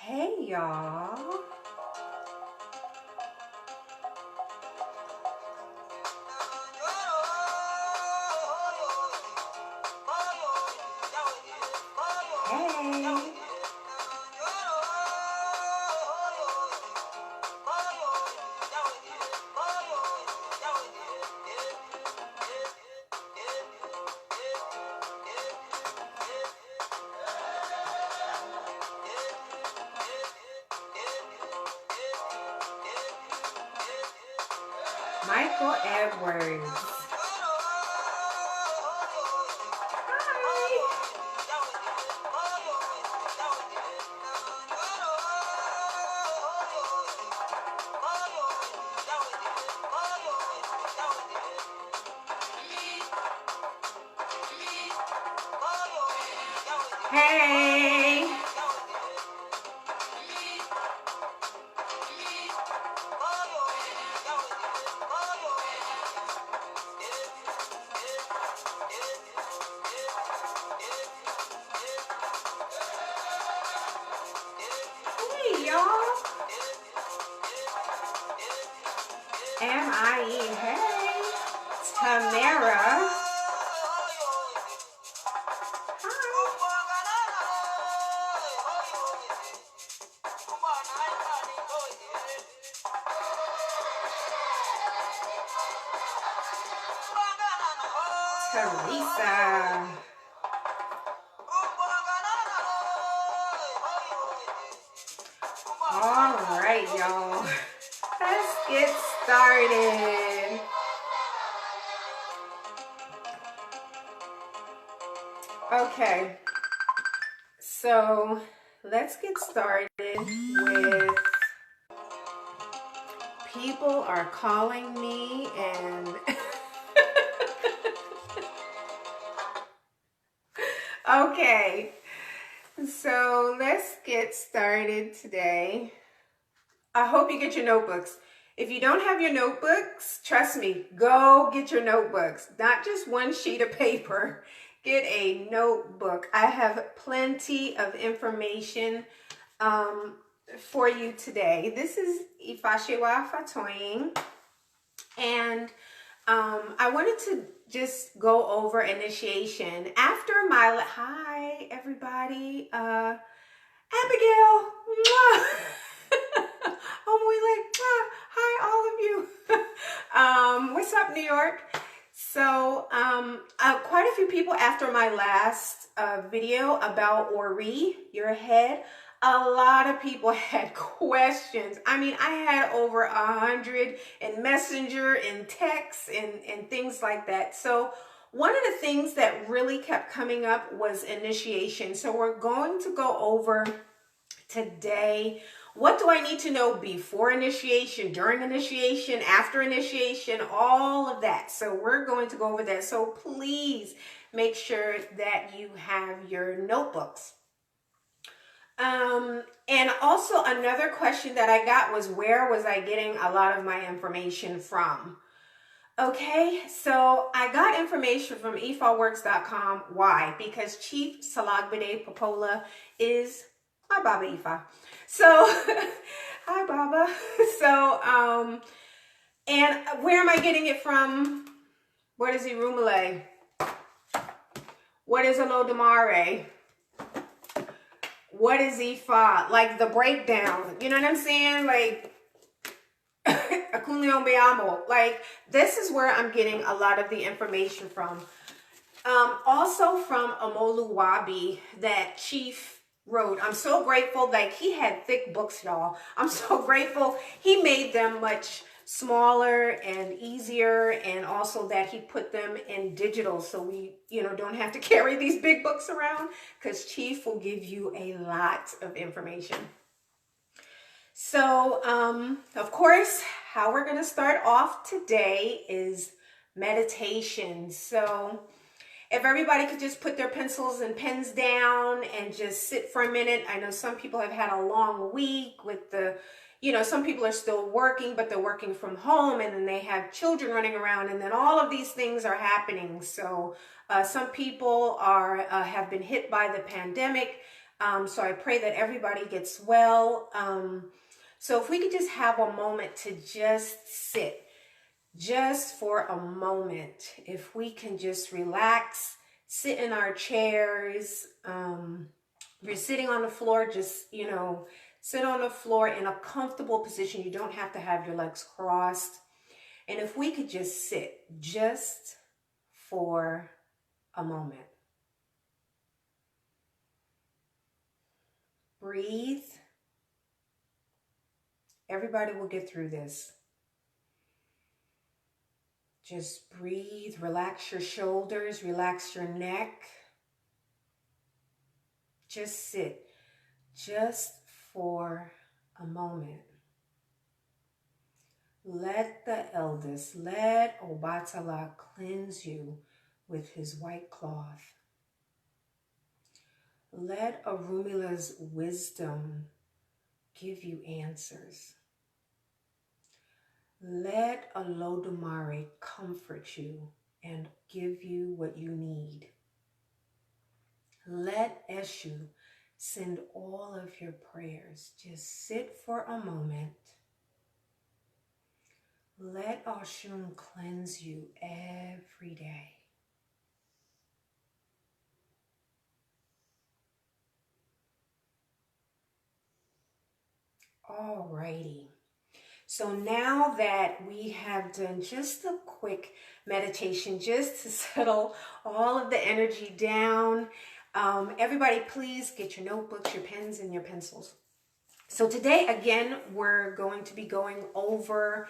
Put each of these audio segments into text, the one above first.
Hey y'all. Hey. Michael Edwards. Hey. Hey, y'all. M.I.E. Hey. Tamara. Teresa. All right, y'all. Let's get started. Okay. So let's get started with people are calling me and okay. So let's get started today. I hope you get your notebooks. If you don't have your notebooks, trust me, go get your notebooks. Not just one sheet of paper. Get a notebook. I have plenty of information for you today. This is Ifa Fatoying, and I wanted to just go over initiation after my hi everybody. Abigail, mwah. Oh, we like, hi all of you. What's up, New York? So quite a few people after my last video about Ori, your head, a lot of people had questions. I mean, I had over 100 in Messenger and texts and things like that. So one of the things that really kept coming up was initiation. So we're going to go over today, what do I need to know before initiation, during initiation, after initiation, all of that. So we're going to go over that. So please make sure that you have your notebooks. And also another question that I got was, where was I getting a lot of my information from? Okay, so I got information from ifaworks.com. Why? Because Chief Salagbide Popola is my Baba Ifa. So, hi Baba. So, and where am I getting it from? What is Irumale? What is Olodumare? What is Ifa? Like the breakdown. You know what I'm saying? Like, like this is where I'm getting a lot of the information from. Also from Omoluwabi that Chief wrote. I'm so grateful. Like, he had thick books, y'all. I'm so grateful he made them much smaller and easier, and also that he put them in digital so we, don't have to carry these big books around, because Chief will give you a lot of information. So, of course, how we're going to start off today is meditation. So, if everybody could just put their pencils and pens down and just sit for a minute. I know some people have had a long week with the, some people are still working, but they're working from home, and then they have children running around, and then all of these things are happening. So, some people have been hit by the pandemic. So I pray that everybody gets well. So if we could just have a moment to just sit, just for a moment, if we can just relax, sit in our chairs. If you're sitting on the floor, just, sit on the floor in a comfortable position. You don't have to have your legs crossed. And if we could just sit just for a moment. Breathe. Everybody will get through this. Just breathe, relax your shoulders, relax your neck. Just sit, just for a moment. Let the eldest, let Obatala cleanse you with his white cloth. Let Arumila's wisdom give you answers. Let Olodumare comfort you and give you what you need. Let Eshu send all of your prayers. Just sit for a moment. Let Oshun cleanse you every day. Alrighty. So now that we have done just a quick meditation, just to settle all of the energy down, everybody please get your notebooks, your pens, and your pencils. So today, again, we're going to be going over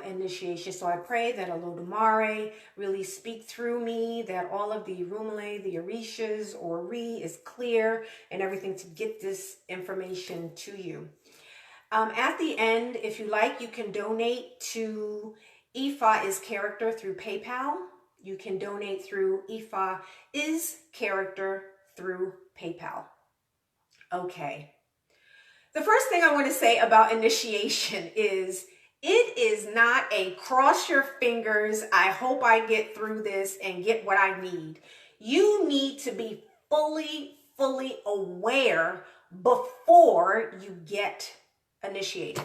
initiation. So I pray that Olodumare really speak through me, that all of the Rumale, the Orishas, Ori is clear, and everything to get this information to you. At the end, if you like, you can donate to Ifa is Character through PayPal. You can donate through Ifa is Character through PayPal. Okay. The first thing I want to say about initiation is it is not a cross your fingers, I hope I get through this and get what I need. You need to be fully aware before you get initiated.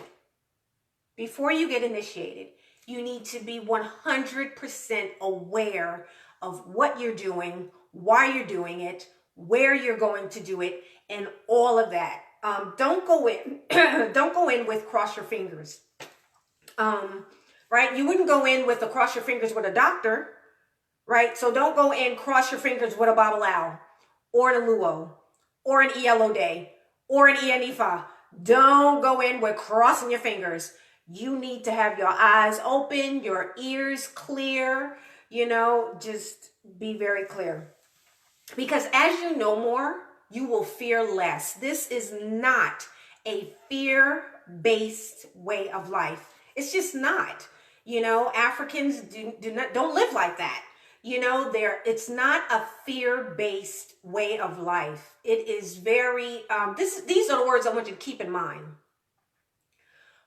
Before you get initiated, you need to be 100% aware of what you're doing, why you're doing it, where you're going to do it, and all of that. Don't go in with cross your fingers. Right? You wouldn't go in with a cross your fingers with a doctor, right? So don't go in cross your fingers with a Babalao or an Aluo or an ELO Day or an Ianifa. Don't go in with crossing your fingers. You need to have your eyes open, your ears clear, just be very clear. Because as you know more, you will fear less. This is not a fear-based way of life. It's just not. Africans don't live like that. It's not a fear-based way of life. It is very, these are the words I want you to keep in mind.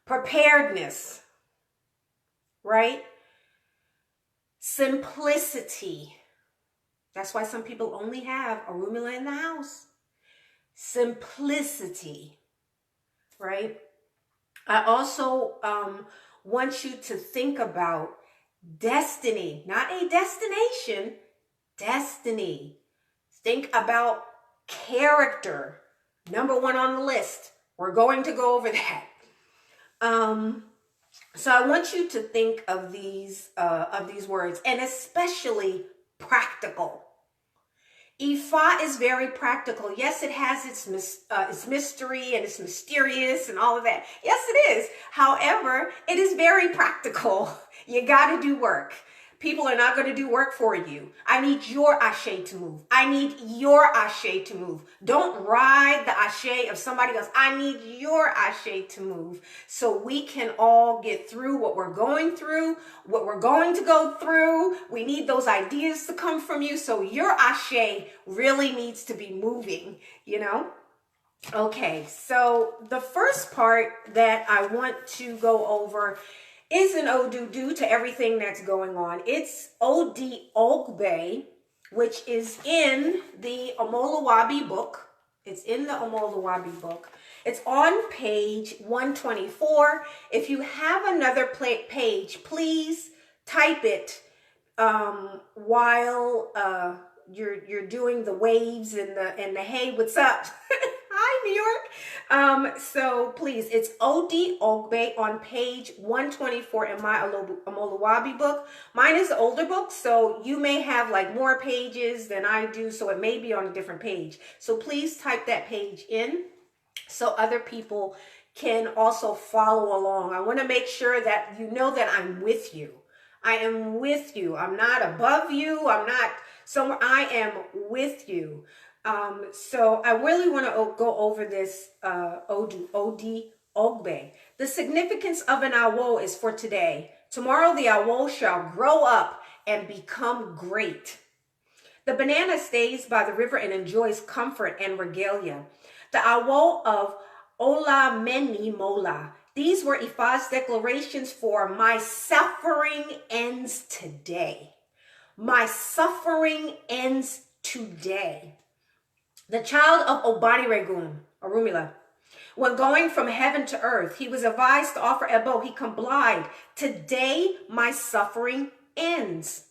Preparedness, right? Simplicity. That's why some people only have a Rumila in the house. Simplicity, right? I also want you to think about destiny, not a destination, destiny. Think about character, number one on the list. We're going to go over that. So I want you to think of these words, and especially practical. Ifa is very practical. Yes, it has its mystery and it's mysterious and all of that. Yes, it is. However, it is very practical. You got to do work. People are not going to do work for you. I need your ashe to move. I need your ashe to move. Don't ride the ashe of somebody else. I need your ashe to move so we can all get through what we're going through, what we're going to go through. We need those ideas to come from you. So your ashe really needs to be moving, Okay, so the first part that I want to go over is an Odudu to everything that's going on. It's Odi Ogbe, which is in the Omolawabi book. It's in the Omoluwabi book. It's on page 124. If you have another page, please type it while you're doing the waves and the hey, what's up? Hi, New York. So please, it's O.D. Ogbe on page 124 in my Omoluwabi book. Mine is the older book, so you may have like more pages than I do, so it may be on a different page. So please type that page in so other people can also follow along. I want to make sure that you know that I'm with you. I am with you. I'm not above you. I'm not somewhere. I am with you. So I really want to go over this Odi Ogbe. The significance of an awo is for today. Tomorrow the awo shall grow up and become great. The banana stays by the river and enjoys comfort and regalia. The awo of Ola Meni Mola. These were Ifa's declarations for my suffering ends today. My suffering ends today. The child of Obani Regum, Orumila, when going from heaven to earth, he was advised to offer Ebo. He complied. Today, my suffering ends.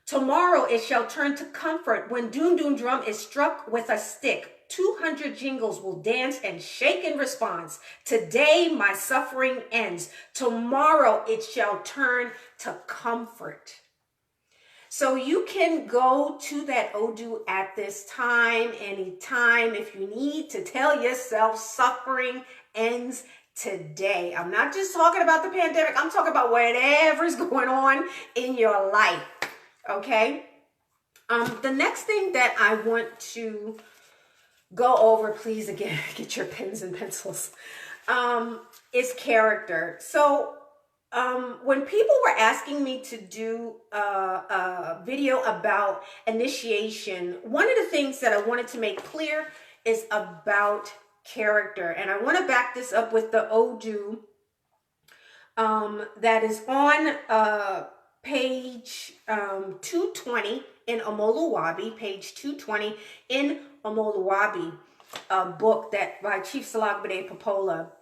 Tomorrow, it shall turn to comfort. When Dun drum is struck with a stick, 200 jingles will dance and shake in response. Today, my suffering ends. Tomorrow, it shall turn to comfort. So you can go to that Odu at this time, anytime, if you need to tell yourself suffering ends today. I'm not just talking about the pandemic. I'm talking about whatever's going on in your life. Okay? The next thing that I want to go over, please, again, get your pens and pencils, is character. So when people were asking me to do a video about initiation, one of the things that I wanted to make clear is about character. And I want to back this up with the Odu that is on page 220 in Omoluwabi, page 220 in Omoluwabi, a book that by Chief Salagbade Popola.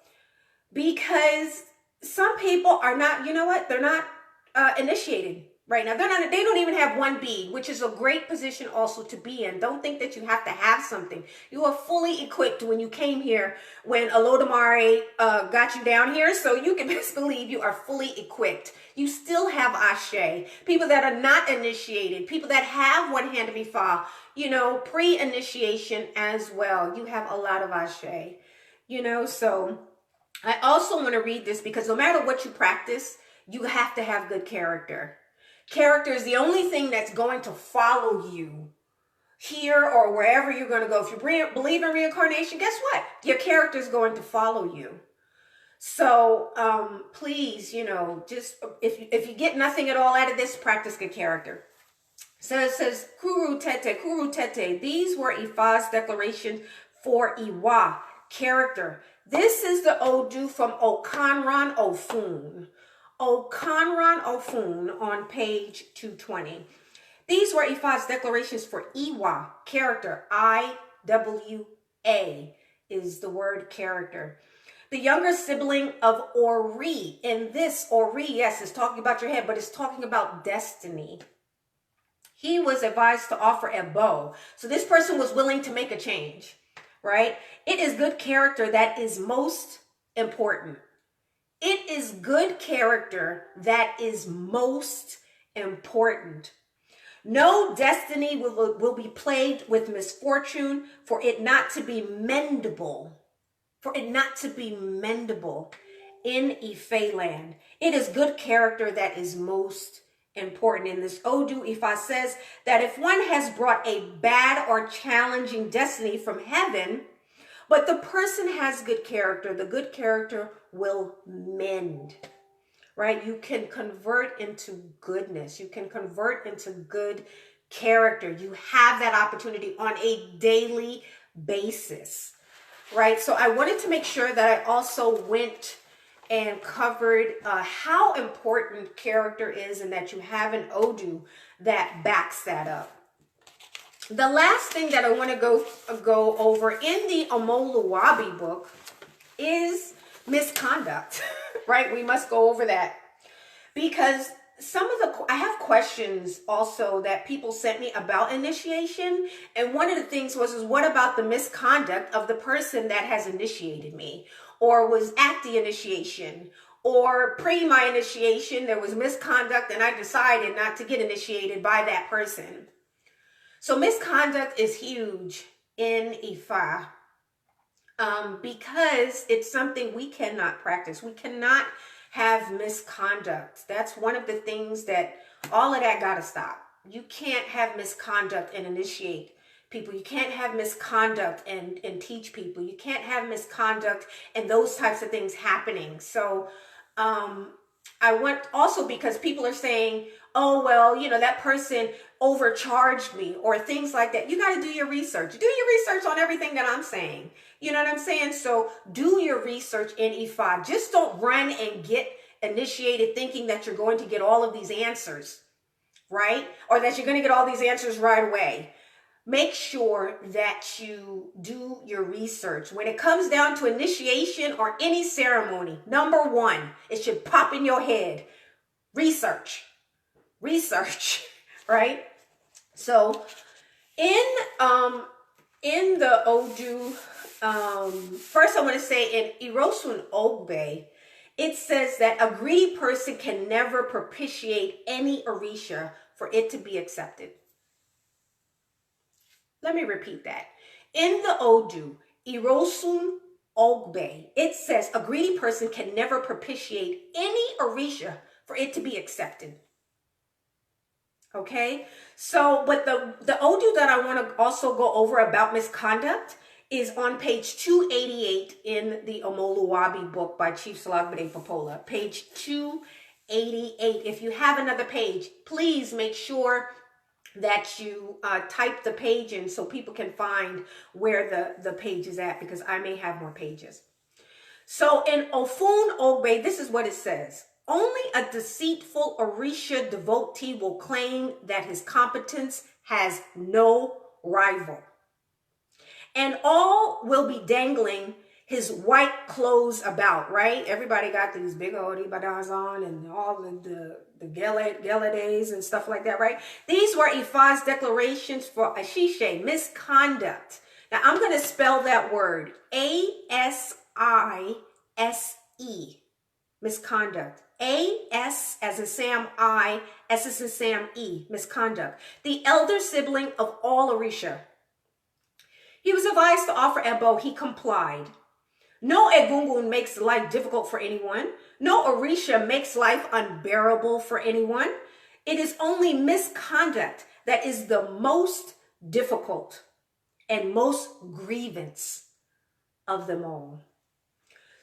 Because some people are not, you know what? They're not initiated right now. They don't even have 1B, which is a great position also to be in. Don't think that you have to have something. You are fully equipped when you came here, when Olodumare got you down here. So you can best believe you are fully equipped. You still have Ashe. People that are not initiated, people that have one hand of Ifa, you know, pre-initiation as well. You have a lot of Ashe, you know, so I also want to read this because no matter what you practice, you have to have good character. Character is the only thing that's going to follow you here or wherever you're going to go. If you believe in reincarnation, guess what? Your character is going to follow you. So please, you know, just if you get nothing at all out of this, practice good character. So it says, Kuru Tete. These were Ifa's declaration for Iwa, character. This is the Odu from Okanran Ofun. Okanran Ofun on page 220. These were Ifa's declarations for Iwa, character. I-W-A is the word character. The younger sibling of Ori. In this, Ori, yes, is talking about your head, but it's talking about destiny. He was advised to offer Ebo. So this person was willing to make a change, right? It is good character that is most important. It is good character that is most important. No destiny will be plagued with misfortune for it not to be mendable. For it not to be mendable in Ife land. It is good character that is most important. In this Odu, Ifa says that if one has brought a bad or challenging destiny from heaven, but the person has good character, the good character will mend, right? You can convert into goodness. You can convert into good character. You have that opportunity on a daily basis, right? So I wanted to make sure that I also went and covered how important character is and that you have an Odu that backs that up. The last thing that I want to go over in the Omoluwabi book is misconduct, right? We must go over that because I have questions also that people sent me about initiation. And one of the things was, what about the misconduct of the person that has initiated me or was at the initiation? Or pre my initiation, there was misconduct and I decided not to get initiated by that person. So misconduct is huge in Ifa because it's something we cannot practice. We cannot have misconduct. That's one of the things that all of that got to stop. You can't have misconduct and initiate people. You can't have misconduct and teach people. You can't have misconduct and those types of things happening. So I want also because people are saying, oh, well, you know, that person overcharged me or things like that. You got to do your research. Do your research on everything that I'm saying. You know what I'm saying? So do your research in Ifa. Just don't run and get initiated thinking that you're going to get all of these answers, right? Or that you're going to get all these answers right away. Make sure that you do your research. When it comes down to initiation or any ceremony, number one, it should pop in your head. Research, right? So in the Odu, first I want to say in Irosun Ogbe, it says that a greedy person can never propitiate any orisha for it to be accepted. Let me repeat that. In the Odu, Irosun Ogbe, it says a greedy person can never propitiate any orisha for it to be accepted. Okay? So, but the Odu that I want to also go over about misconduct is on page 288 in the Omoluwabi book by Chief Salagbade Popola. Page 288. If you have another page, please make sure that you type the page in so people can find where the page is at, because I may have more pages. So in Ofun Ogbe, this is what it says. Only a deceitful Orisha devotee will claim that his competence has no rival. And all will be dangling his white clothes about, right? Everybody got these big old ibadas on and all the gala days and stuff like that, right? These were Ifa's declarations for isese, misconduct. Now, I'm going to spell that word, A-S-I-S-E, misconduct. A-S as in Sam I, S as in Sam E, misconduct. The elder sibling of all Orisha. He was advised to offer Ebo. He complied. No Egungun makes life difficult for anyone. No Orisha makes life unbearable for anyone. It is only misconduct that is the most difficult and most grievance of them all.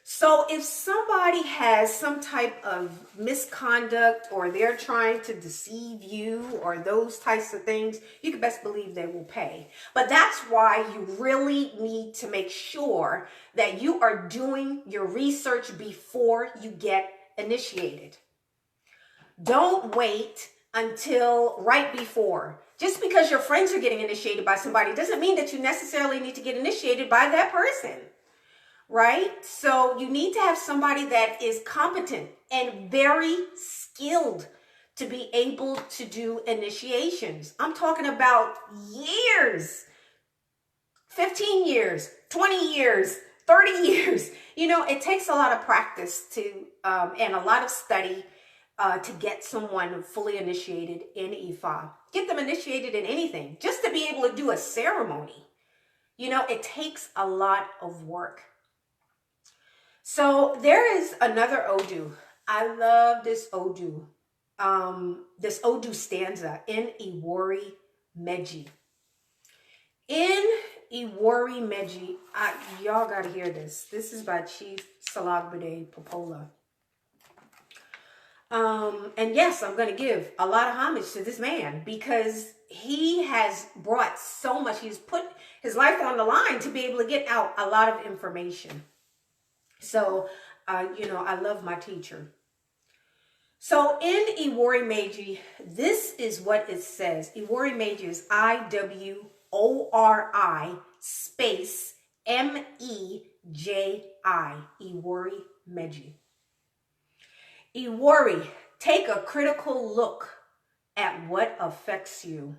So if somebody has some type of misconduct or they're trying to deceive you or those types of things, you can best believe they will pay. But that's why you really need to make sure that you are doing your research before you get initiated. Don't wait until right before. Just because your friends are getting initiated by somebody doesn't mean that you necessarily need to get initiated by that person. Right? So you need to have somebody that is competent and very skilled to be able to do initiations. I'm talking about years, 15 years, 20 years, 30 years. You know, it takes a lot of practice and a lot of study to get someone fully initiated in Ifa. Get them initiated in anything, just to be able to do a ceremony. You know, it takes a lot of work. So there is another Odu. I love this Odu. This Odu stanza in Iwori Meji. In Iwori Meji, y'all got to hear this. This is by Chief Salagbade Popola. And yes, I'm going to give a lot of homage to this man because he has brought so much. He's put his life on the line to be able to get out a lot of information. So, you know, I love my teacher. So in Iwori Meiji, this is what it says. Iwori Meiji is IWORI. O-R-I space M-E-J-I. Iwori Meji. Iwori, take a critical look at what affects you.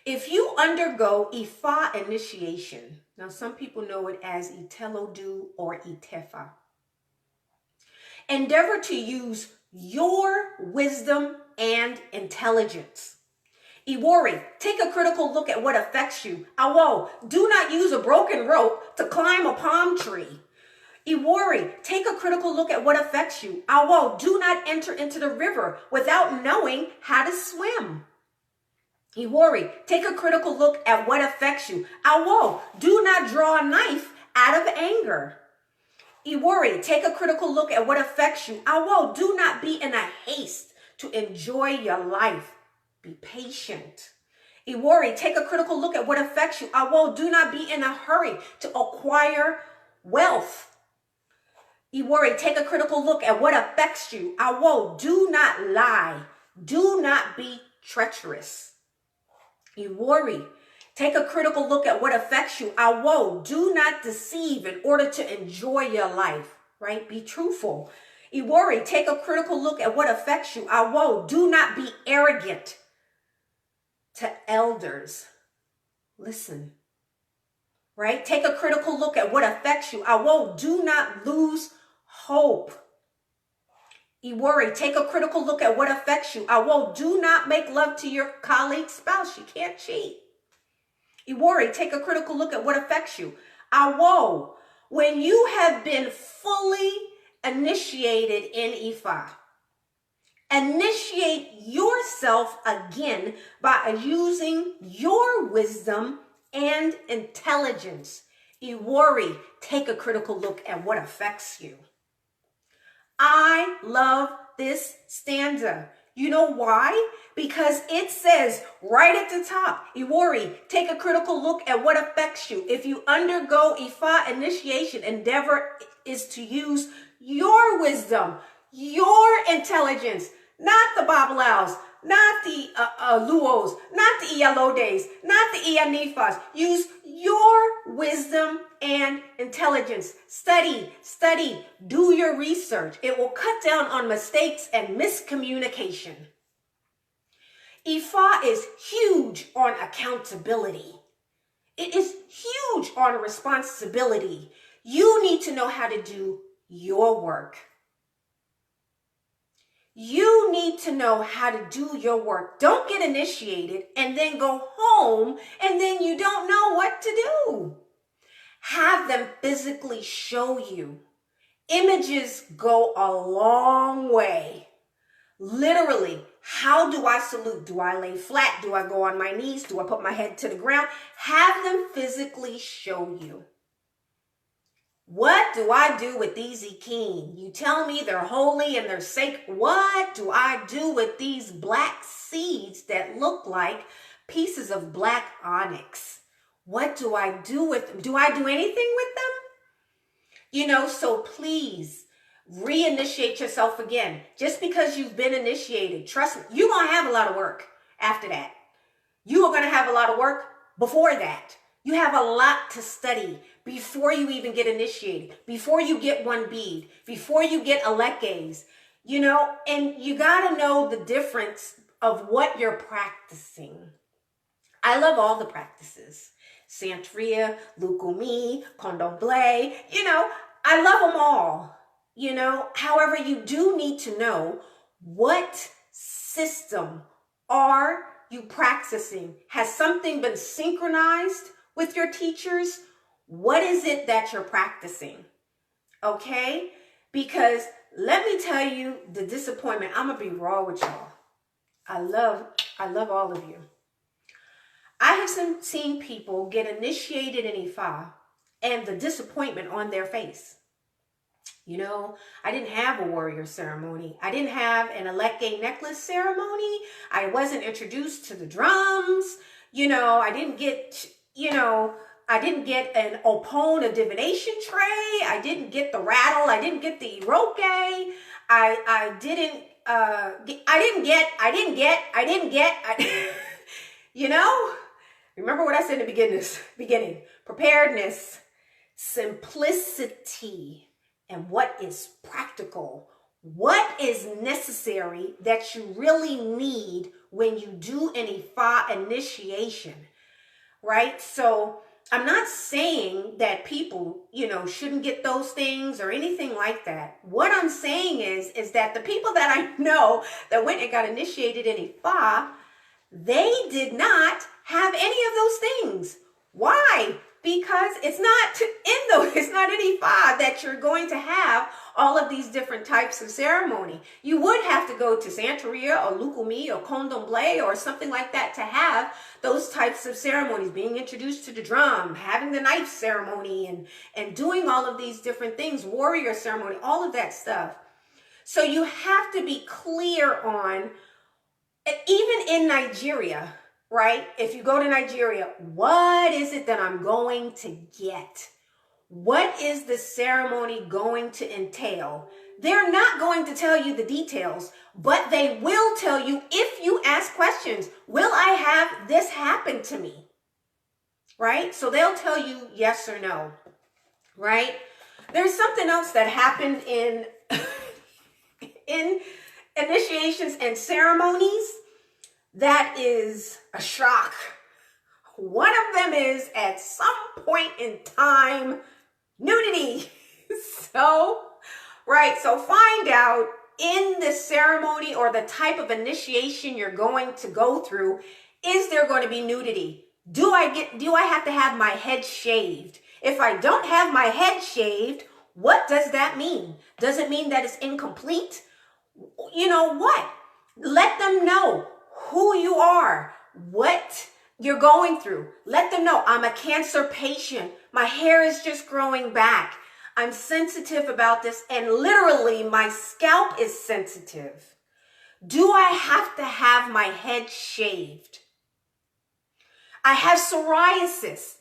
If you undergo Ifa initiation, now some people know it as Itelodu or Itefa, endeavor to use your wisdom and intelligence. Iwori, take a critical look at what affects you. Awo, do not use a broken rope to climb a palm tree. Iwori, take a critical look at what affects you. Awo, do not enter into the river without knowing how to swim. Iwori, take a critical look at what affects you. Awo, do not draw a knife out of anger. Iwori, take a critical look at what affects you. Awo, do not be in a haste to enjoy your life. Be patient. Iwori, take a critical look at what affects you. Awo, do not be in a hurry to acquire wealth. Iwori, take a critical look at what affects you. Awo, do not lie. Do not be treacherous. Iwori, take a critical look at what affects you. Awo, do not deceive in order to enjoy your life, right? Be truthful. Iwori, take a critical look at what affects you. Awo, do not be arrogant to elders. Listen, right? Take a critical look at what affects you. Awo, do not lose hope. Iwori, take a critical look at what affects you. Awo, do not make love to your colleague's spouse. You can't cheat. Iwori, take a critical look at what affects you. Awo, when you have been fully initiated in Ifa, initiate yourself again by using your wisdom and intelligence. Iwori, take a critical look at what affects you. I love this stanza. You know why? Because it says right at the top, Iwori, take a critical look at what affects you. If you undergo Ifa initiation, endeavor is to use your wisdom, your intelligence, not the Babalaos, not the Luos, not the Iyalodes, not the Iyanifas. Use your wisdom and intelligence. Study, do your research. It will cut down on mistakes and miscommunication. Ifa is huge on accountability. It is huge on responsibility. You need to know how to do your work. You need to know how to do your work. Don't get initiated and then go home and then you don't know what to do. Have them physically show you. Images go a long way. Literally, how do I salute? Do I lay flat? Do I go on my knees? Do I put my head to the ground? Have them physically show you. What do I do with these Ikin? You tell me they're holy and they're sacred. What do I do with these black seeds that look like pieces of black onyx? What do I do with them? Do I do anything with them? You know, so please reinitiate yourself again. Just because you've been initiated, trust me, you're going to have a lot of work after that. You are going to have a lot of work before that. You have a lot to study before you even get initiated, before you get one bead, before you get alekes, you know, and you got to know the difference of what you're practicing. I love all the practices. Santeria, Lukumi, Condomble, you know, I love them all, you know. However, you do need to know what system are you practicing. Has something been synchronized with your teachers? What is it that you're practicing? Okay? Because let me tell you the disappointment. I'm going to be raw with y'all. I love all of you. I have seen people get initiated in Ifa and the disappointment on their face. You know, I didn't have a warrior ceremony. I didn't have an Aleke necklace ceremony. I wasn't introduced to the drums. You know, I didn't get, an opone, a divination tray. I didn't get the rattle. I didn't get the iroke. I didn't get, you know, Remember what I said in the beginning. Preparedness, simplicity, and what is practical. What is necessary that you really need when you do an Ifa initiation, right? So I'm not saying that people, shouldn't get those things or anything like that. What I'm saying is that the people that I know that went and got initiated in Ifa, they did not have any of those things. Why? Because it's not in Ifa that you're going to have all of these different types of ceremony. You would have to go to Santeria or Lukumi or Condomble or something like that to have those types of ceremonies, being introduced to the drum, having the knife ceremony, and doing all of these different things, warrior ceremony, all of that stuff. So you have to be clear on, even in Nigeria, right? If you go to Nigeria, what is it that I'm going to get? What is the ceremony going to entail? They're not going to tell you the details, but they will tell you if you ask questions. Will I have this happen to me? Right? So they'll tell you yes or no, right? There's something else that happened in initiations and ceremonies that is a shock. One of them is, at some point in time, nudity. So find out in the ceremony or the type of initiation you're going to go through, is there going to be nudity? Do I have to have my head shaved? If I don't have my head shaved, what does that mean? Does it mean that it's incomplete? You know what? Let them know who you are, what you're going through. Let them know, I'm a Cancer patient. My hair is just growing back. I'm sensitive about this, and literally my scalp is sensitive. Do I have to have my head shaved? I have psoriasis.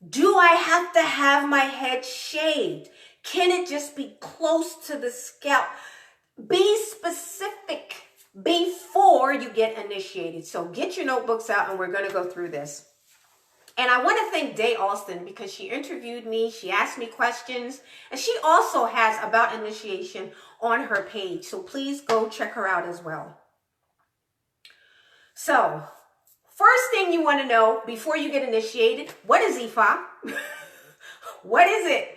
Do I have to have my head shaved? Can it just be close to the scalp? Be specific before you get initiated. So get your notebooks out and we're going to go through this. And I want to thank Day Alston because she interviewed me. She asked me questions, and she also has about initiation on her page. So please go check her out as well. So first thing you want to know before you get initiated, what is Ifa? What is it?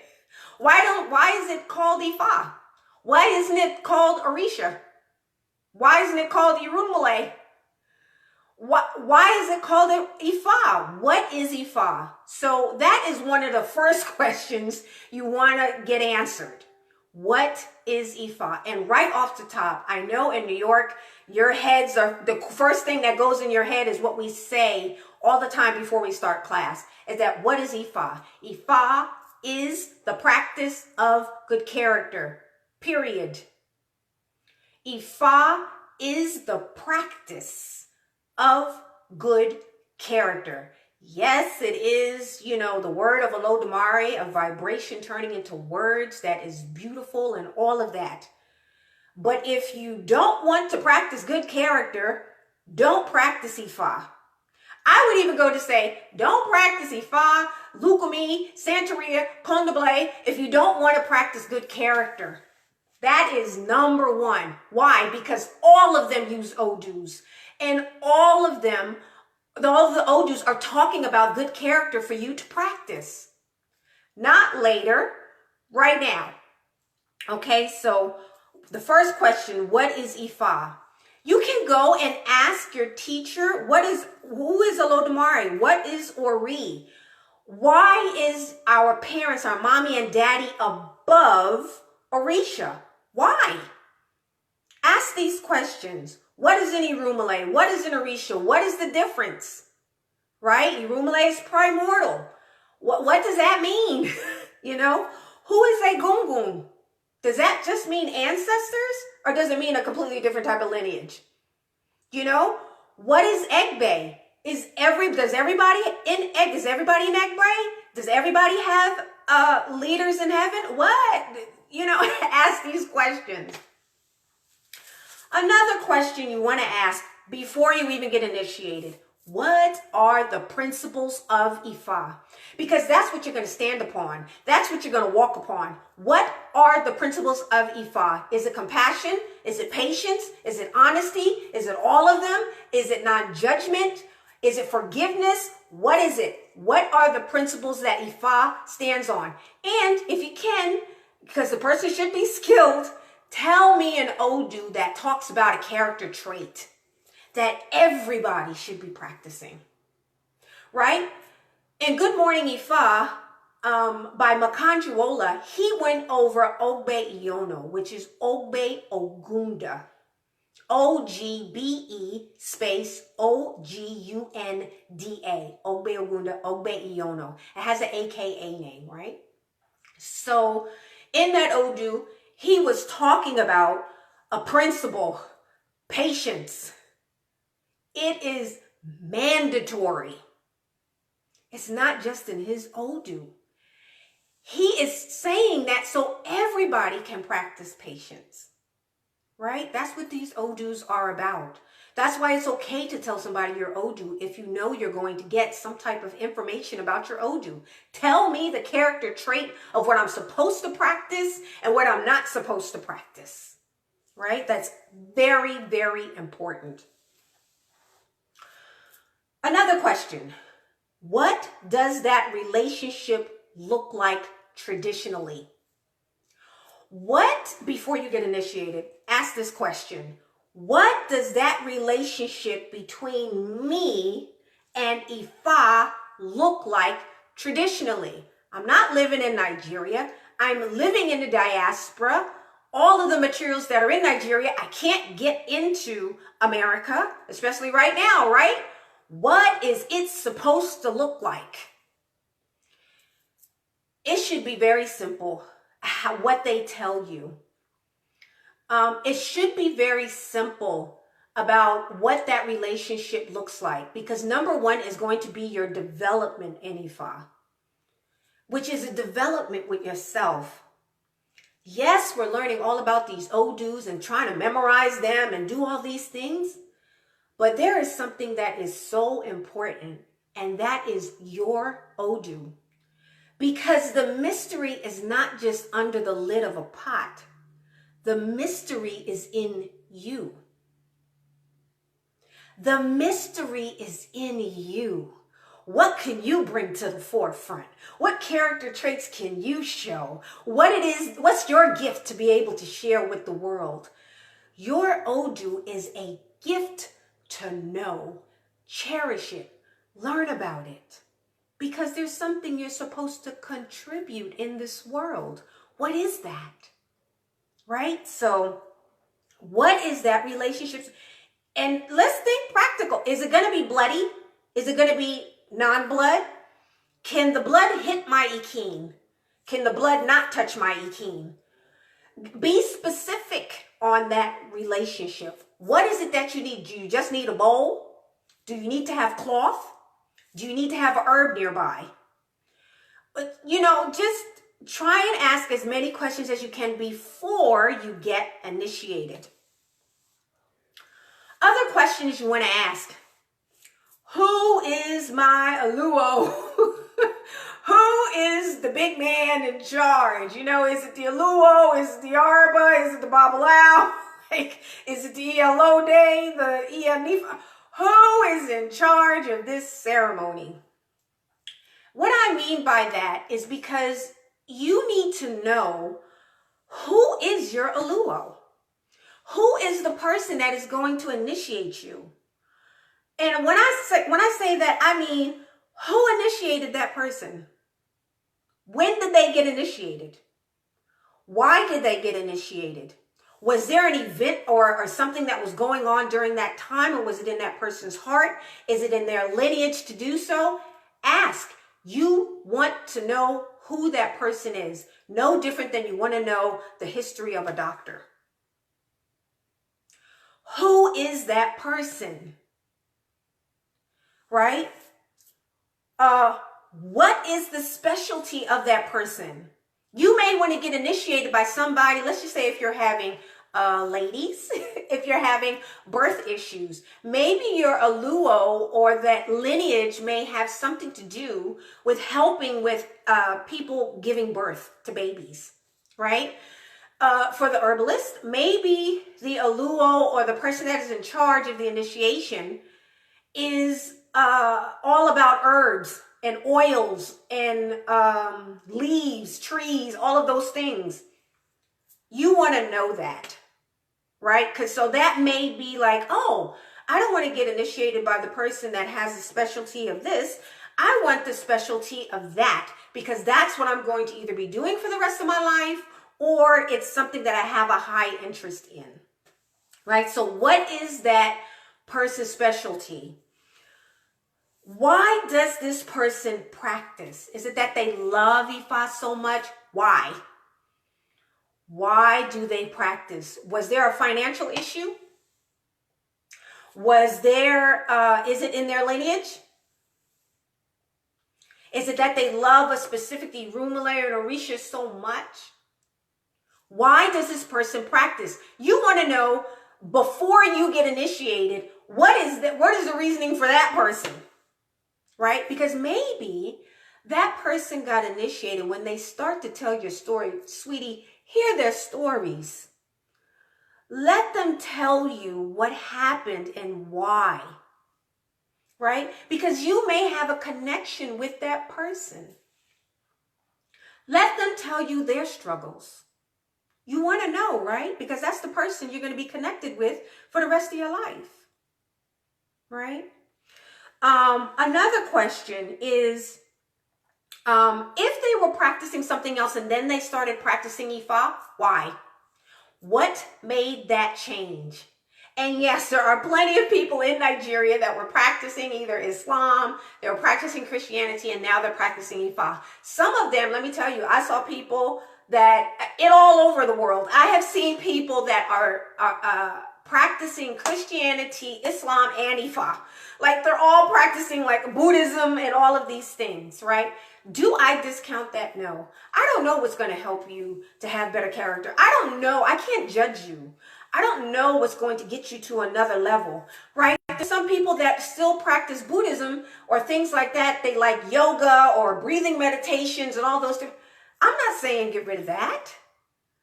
Why is it called Ifa? Why isn't it called Orisha? Why isn't it called Irumale? Why is it called Ifa? What is Ifa? So that is one of the first questions you want to get answered. What is Ifa? And right off the top, I know in New York, your heads are, the first thing that goes in your head is what we say all the time before we start class, is that what is Ifa? Ifa is the practice of good character, period. Ifa is the practice of good character. Yes, it is, the word of Olodumare, a vibration turning into words that is beautiful and all of that. But if you don't want to practice good character, don't practice Ifa. I would even go to say, don't practice Ifa, Lukumi, Santeria, Condomble if you don't want to practice good character. That is number one. Why? Because all of them use Odus. And all of the Odus are talking about good character for you to practice. Not later, right now. Okay, so the first question, what is Ifa? You can go and ask your teacher, who is Olodumare? What is Ori? Why is our parents, our mommy and daddy, above Orisha? Why? Ask these questions. What is an Irumale? What is an Orisha? What is the difference? Right? Irumale is primordial. What does that mean? Who is a Gungun? Does that just mean ancestors? Or does it mean a completely different type of lineage? What is Egbe? Does everybody in Egbe? Does everybody have leaders in heaven? What? Ask these questions. Another question you want to ask before you even get initiated. What are the principles of Ifa? Because that's what you're going to stand upon. That's what you're going to walk upon. What are the principles of Ifa? Is it compassion? Is it patience? Is it honesty? Is it all of them? Is it non-judgment? Is it forgiveness? What is it? What are the principles that Ifa stands on? And if you can, because the person should be skilled, tell me an Odu that talks about a character trait that everybody should be practicing, right? In Good Morning Ifa, by Makanjuola, he went over Ogbe Iono, which is Ogbe Ogunda. O-G-B-E space O-G-U-N-D-A. Ogbe Ogunda, Ogbe Iono. It has an AKA name, right? So in that Odu, he was talking about a principle, patience. It is mandatory. It's not just in his Odu. He is saying that so everybody can practice patience, right? That's what these Odus are about. That's why it's okay to tell somebody your Odu if you know you're going to get some type of information about your Odu. Tell me the character trait of what I'm supposed to practice and what I'm not supposed to practice, right? That's very, very important. Another question, what does that relationship look like traditionally? Before you get initiated, ask this question. What does that relationship between me and Ifa look like traditionally? I'm not living in Nigeria. I'm living in the diaspora. All of the materials that are in Nigeria, I can't get into America, especially right now, right? What is it supposed to look like? It should be very simple, what they tell you. It should be very simple about what that relationship looks like, because number one is going to be your development in Ifa, which is a development with yourself. Yes, we're learning all about these Odus and trying to memorize them and do all these things. But there is something that is so important, and that is your Odu. Because the mystery is not just under the lid of a pot. The mystery is in you. The mystery is in you. What can you bring to the forefront? What character traits can you show? What's your gift to be able to share with the world? Your Odu is a gift to know, cherish it, learn about it, because there's something you're supposed to contribute in this world. What is that? Right? So what is that relationship? And let's think practical. Is it going to be bloody? Is it going to be non-blood? Can the blood hit my ikin? Can the blood not touch my ikin? Be specific on that relationship. What is it that you need? Do you just need a bowl? Do you need to have cloth? Do you need to have a herb nearby? But, just try and ask as many questions as you can before you get initiated. Other questions you want to ask. Who is my Aluo? Who is the big man in charge? Is it the Aluo? Is it the Arba? Is it the Babalao? Is it the Elode, the Ianifa? Who is in charge of this ceremony? What I mean by that is because you need to know who is your Aluo. Who is the person that is going to initiate you? And when I say that, I mean, who initiated that person? When did they get initiated? Why did they get initiated? Was there an event or something that was going on during that time, or was it in that person's heart? Is it in their lineage to do so? Ask. You want to know who that person is. No different than you want to know the history of a doctor. Who is that person? Right? What is the specialty of that person? You may want to get initiated by somebody. Let's just say if you're having ladies, if you're having birth issues. Maybe your aluo or that lineage may have something to do with helping with people giving birth to babies, right? For the herbalist, maybe the aluo or the person that is in charge of the initiation is all about herbs and oils and leaves, trees, all of those things. You want to know that, right? Because so that may be like, oh, I don't want to get initiated by the person that has a specialty of this. I want the specialty of that, because that's what I'm going to either be doing for the rest of my life, or it's something that I have a high interest in, right? So what is that person's specialty? Why does this person practice? Is it that they love Ifa so much? Why? Why do they practice? Was there a financial issue? Was there, is it in their lineage? Is it that they love a specific Irumale or orisha so much? Why does this person practice? You want to know before you get initiated, what is the reasoning for that person? Right? Because maybe that person got initiated when they start to tell your story. Sweetie, hear their stories. Let them tell you what happened and why. Right? Because you may have a connection with that person. Let them tell you their struggles. You want to know, right? Because that's the person you're going to be connected with for the rest of your life. Right? Another question is, if they were practicing something else and then they started practicing Ifa, why? What made that change? And yes, there are plenty of people in Nigeria that were practicing either Islam, they were practicing Christianity, and now they're practicing Ifa. Some of them, let me tell you, I saw people that, all over the world, I have seen people that are practicing Christianity, Islam, and Ifa. Like they're all practicing like Buddhism and all of these things, right? Do I discount that? No. I don't know what's going to help you to have better character. I don't know. I can't judge you. I don't know what's going to get you to another level, right? There's some people that still practice Buddhism or things like that. They like yoga or breathing meditations and all those things. I'm not saying get rid of that.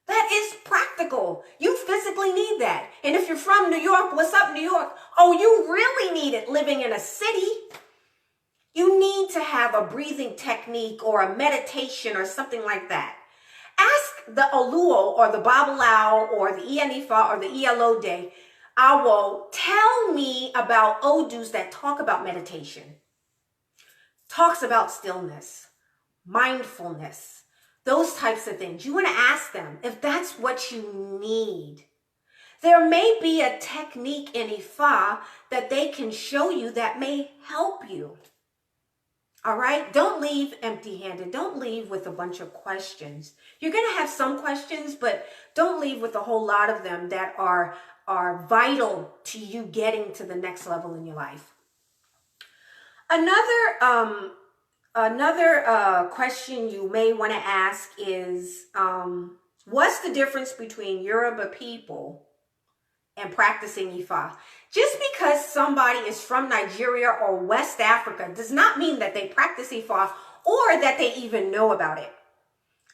That is practical. You physically need that. And if you're from New York, what's up, New York? Oh, you really need it living in a city. You need to have a breathing technique or a meditation or something like that. Ask the Oluo or the Babalao or the Ianifa or the Ialode, Awo, tell me about Odus that talk about meditation. Talks about stillness, mindfulness, those types of things. You want to ask them if that's what you need. There may be a technique in Ifa that they can show you that may help you. All right? Don't leave empty-handed. Don't leave with a bunch of questions. You're going to have some questions, but don't leave with a whole lot of them that are vital to you getting to the next level in your life. Another question you may want to ask is, what's the difference between Yoruba people and practicing Ifa? Just because somebody is from Nigeria or West Africa does not mean that they practice Ifa or that they even know about it.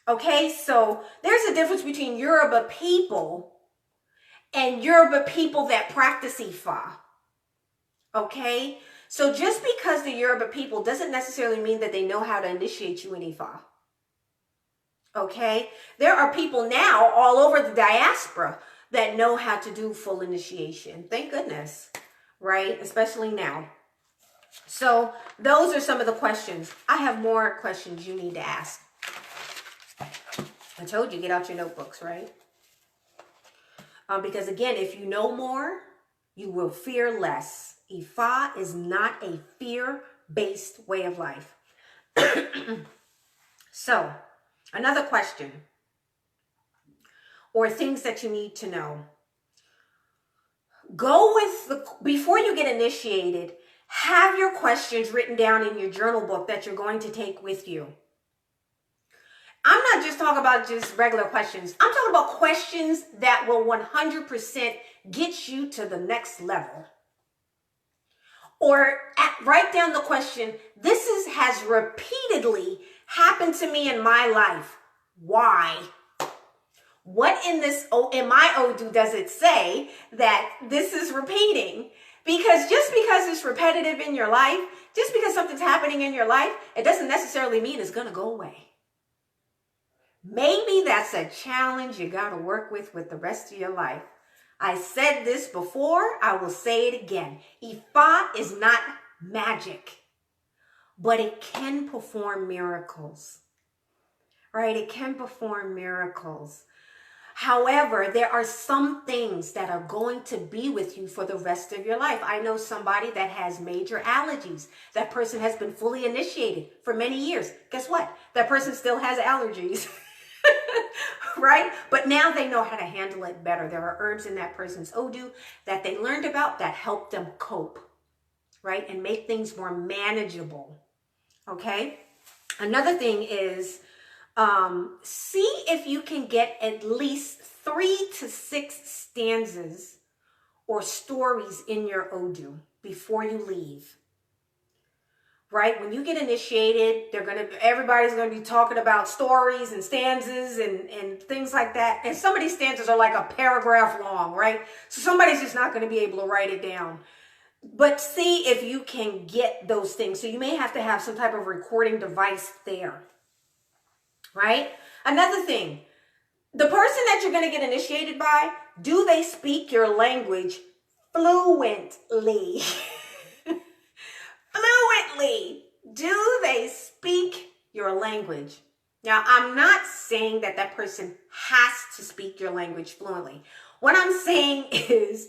Okay, so there's a difference between Yoruba people and Yoruba people that practice Ifa. Okay, so just because the Yoruba people doesn't necessarily mean that they know how to initiate you in Ifa. Okay, there are people now all over the diaspora that know how to do full initiation. Thank goodness, right? Especially now. So those are some of the questions. I have more questions you need to ask. I told you, get out your notebooks, right? Because again, if you know more, you will fear less. Ifa is not a fear-based way of life. So, another question, or things that you need to know. Before you get initiated, have your questions written down in your journal book that you're going to take with you. I'm not just talk about just regular questions. I'm talking about questions that will 100% get you to the next level. Or write down the question, has repeatedly happened to me in my life. Why? What in my Odu does it say that this is repeating? Because just because it's repetitive in your life, just because something's happening in your life, it doesn't necessarily mean it's going to go away. Maybe that's a challenge you got to work with the rest of your life. I said this before, I will say it again. Ifa is not magic, but it can perform miracles, right? It can perform miracles. However, there are some things that are going to be with you for the rest of your life. I know somebody that has major allergies. That person has been fully initiated for many years. Guess what? That person still has allergies. Right? But now they know how to handle it better. There are herbs in that person's Odu that they learned about that help them cope, right? And make things more manageable. Okay? Another thing is, see if you can get at least 3 to 6 stanzas or stories in your Odu before you leave. Right? When you get initiated, everybody's going to be talking about stories and stanzas and things like that. And some of these stanzas are like a paragraph long, right? So somebody's just not going to be able to write it down. But see if you can get those things. So you may have to have some type of recording device there. Right? Another thing, the person that you're going to get initiated by, do they speak your language fluently? Fluently. Do they speak your language? Now, I'm not saying that person has to speak your language fluently. What I'm saying is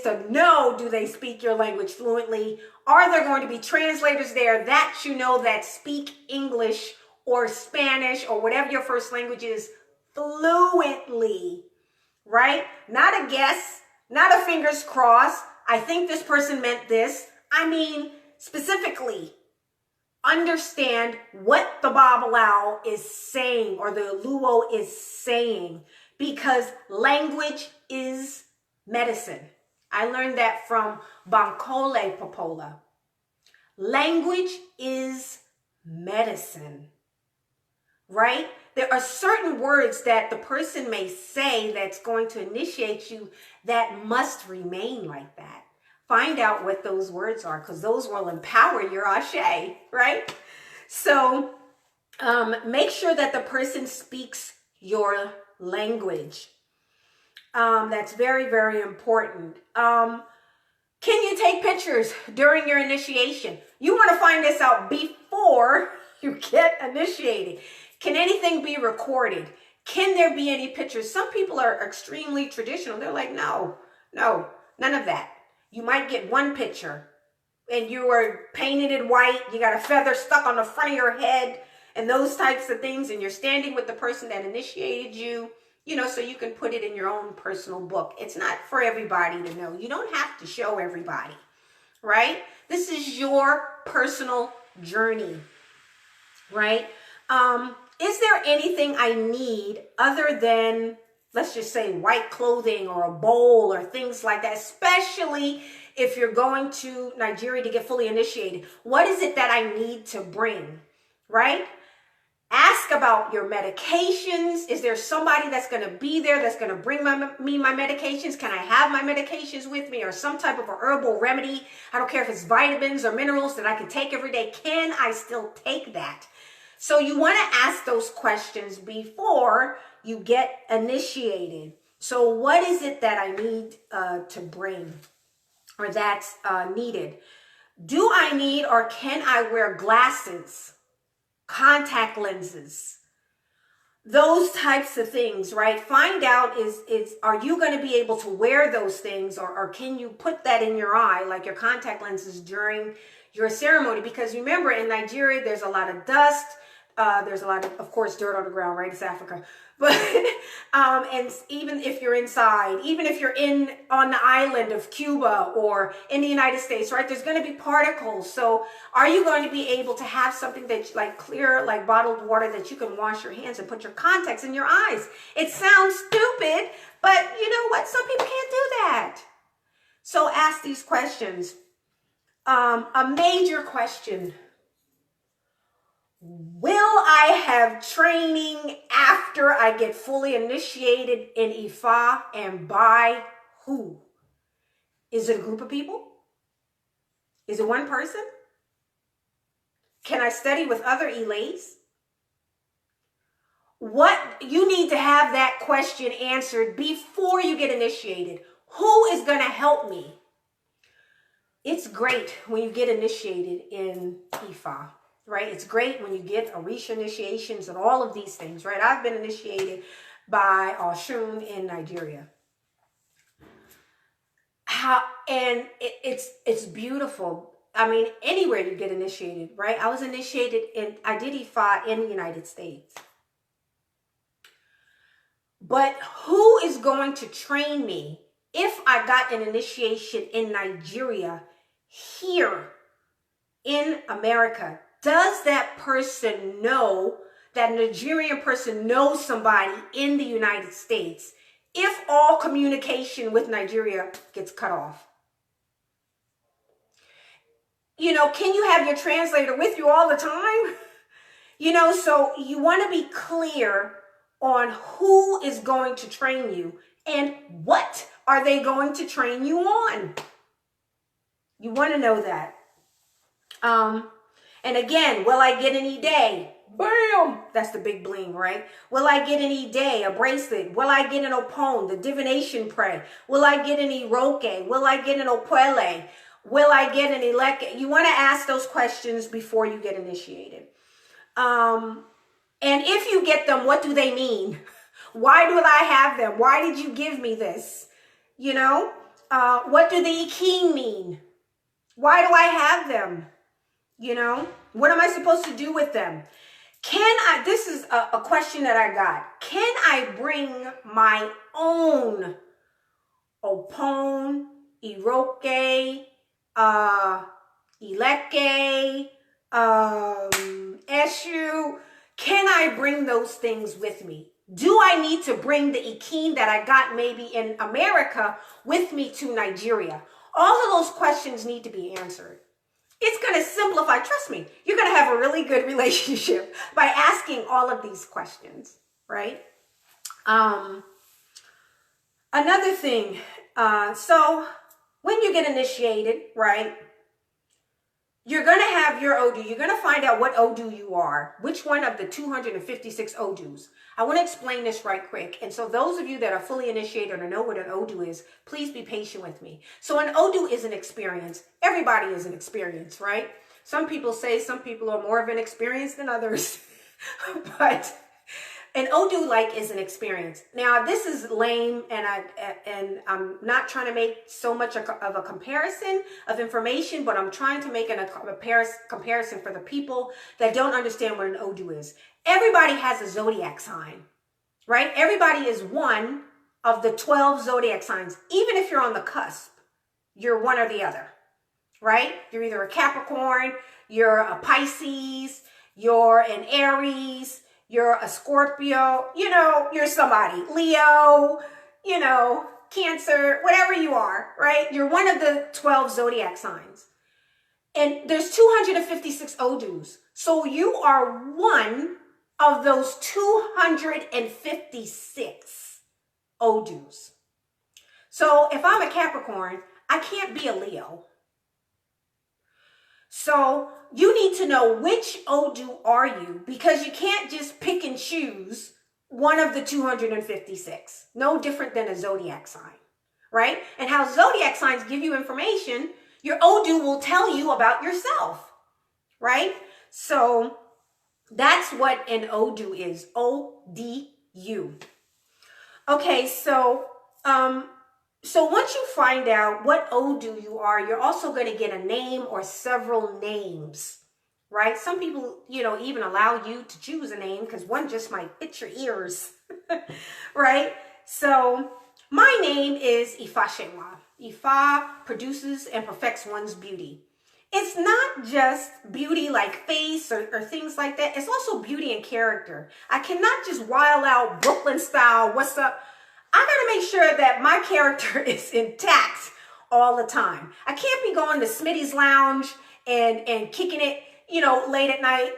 to know, do they speak your language fluently? Are there going to be translators there that you know that speak English or Spanish or whatever your first language is fluently, right? Not a guess, not a fingers crossed. I think this person meant this. I mean, specifically, understand what the Babalao is saying or the Luo is saying, because language is medicine. I learned that from Bankole Popola. Language is medicine, right? There are certain words that the person may say that's going to initiate you that must remain like that. Find out what those words are, because those will empower your ashe, right? So make sure that the person speaks your language. That's very, very important. Can you take pictures during your initiation? You want to find this out before you get initiated. Can anything be recorded? Can there be any pictures? Some people are extremely traditional. They're like, no, none of that. You might get one picture and you are painted in white. You got a feather stuck on the front of your head and those types of things. And you're standing with the person that initiated you, so you can put it in your own personal book. It's not for everybody to know. You don't have to show everybody, right? This is your personal journey, right? Is there anything I need other than, let's just say, white clothing or a bowl or things like that, especially if you're going to Nigeria to get fully initiated? What is it that I need to bring, right? Ask about your medications. Is there somebody that's going to be there that's going to bring me my medications? Can I have my medications with me, or some type of a herbal remedy? I don't care if it's vitamins or minerals that I can take every day. Can I still take that? So you want to ask those questions before you get initiated. So what is it that I need to bring, or that's needed? Do I need or can I wear glasses, contact lenses, those types of things, right? Find out are you going to be able to wear those things, or can you put that in your eye, like your contact lenses, during your ceremony? Because remember, in Nigeria, there's a lot of dust. There's a lot of course, dirt on the ground, right? It's Africa. But, and even if you're inside, even if you're on the island of Cuba or in the United States, right? There's going to be particles. So are you going to be able to have something that's like clear, like bottled water that you can wash your hands and put your contacts in your eyes? It sounds stupid, but you know what? Some people can't do that. So ask these questions. A major question. Will I have training after I get fully initiated in Ifa, and by who? Is it a group of people? Is it one person? Can I study with other Ilays? What you need to have that question answered before you get initiated. Who is going to help me? It's great when you get initiated in Ifa. Right? It's great when you get orisha initiations and all of these things, right? I've been initiated by Oshun in Nigeria. It's beautiful. I mean, anywhere you get initiated, right? I was initiated I did Ifa in the United States. But who is going to train me if I got an initiation in Nigeria here in America? Does that person know, that Nigerian person knows somebody in the United States if all communication with Nigeria gets cut off? You know, can you have your translator with you all the time? You know, so you want to be clear on who is going to train you and what are they going to train you on. You want to know that. And again, will I get any day? Bam! That's the big bling, right? Will I get any day? A bracelet? Will I get an opon, the divination pray? Will I get an iroke? Will I get an opele? Will I get an eleke? You want to ask those questions before you get initiated. And if you get them, what do they mean? Why do I have them? Why did you give me this? You know, what do the ikin mean? Why do I have them? You know, what am I supposed to do with them? This is a question that I got. Can I bring my own opon, iroke, ileke, eshu? Can I bring those things with me? Do I need to bring the ikin that I got maybe in America with me to Nigeria? All of those questions need to be answered. It's going to simplify. Trust me, you're going to have a really good relationship by asking all of these questions, right? Another thing, so when you get initiated, right, you're going to have your Odu. You're going to find out what Odu you are, which one of the 256 Odus. I want to explain this right quick. And so those of you that are fully initiated or know what an Odu is, please be patient with me. So an Odu is an experience. Everybody is an experience, right? Some people say some people are more of an experience than others. But an Odu is an experience. Now, this is lame, and I'm not trying to make so much of a comparison of information, but I'm trying to make a comparison for the people that don't understand what an Odu is. Everybody has a zodiac sign, right? Everybody is one of the 12 zodiac signs. Even if you're on the cusp, you're one or the other, right? You're either a Capricorn, you're a Pisces, you're an Aries, you're a Scorpio, you know, you're somebody, Leo, you know, Cancer, whatever you are, right? You're one of the 12 zodiac signs. And there's 256 Odus. So you are one of those 256 Odus. So if I'm a Capricorn, I can't be a Leo. So you need to know which Odu are you, because you can't just pick and choose one of the 256. No different than a zodiac sign, right? And how zodiac signs give you information, your Odu will tell you about yourself, right? So that's what an Odu is, O-D-U. Okay, so once you find out what Odu you are, you're also going to get a name or several names right? Some people, even allow you to choose a name because one just might fit your ears, right? So my name is Ifa. Ifa produces and perfects one's beauty. It's not just beauty like face or things like that. It's also beauty and character. I cannot just wild out Brooklyn style, what's up? I got to make sure that my character is intact all the time. I can't be going to Smitty's Lounge and kicking it, late at night.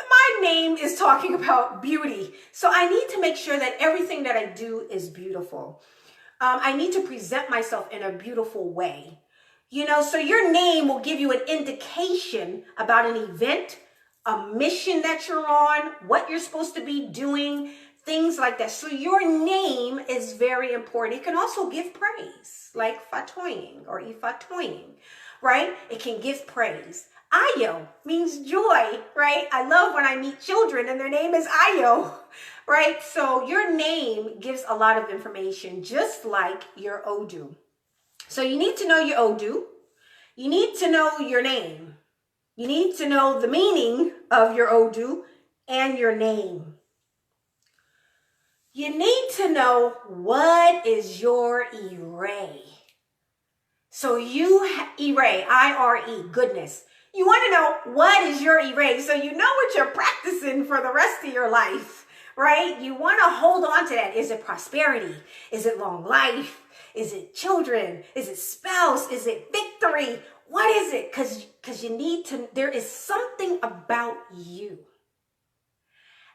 My name is talking about beauty. So I need to make sure that everything that I do is beautiful. I need to present myself in a beautiful way. So your name will give you an indication about an event, a mission that you're on, what you're supposed to be doing, things like that. So your name is very important. It can also give praise, like Fatoying or Ifatoying, right? It can give praise. Ayo means joy, right? I love when I meet children and their name is Ayo, right? So your name gives a lot of information, just like your Odu. So you need to know your Odu. You need to know your name. You need to know the meaning of your Odu and your name. You need to know what is your Ire. So Ire, I-R-E, goodness. You want to know what is your Ire so you know what you're practicing for the rest of your life, right? You want to hold on to that. Is it prosperity? Is it long life? Is it children? Is it spouse? Is it victory? What is it? Because you need to, there is something about you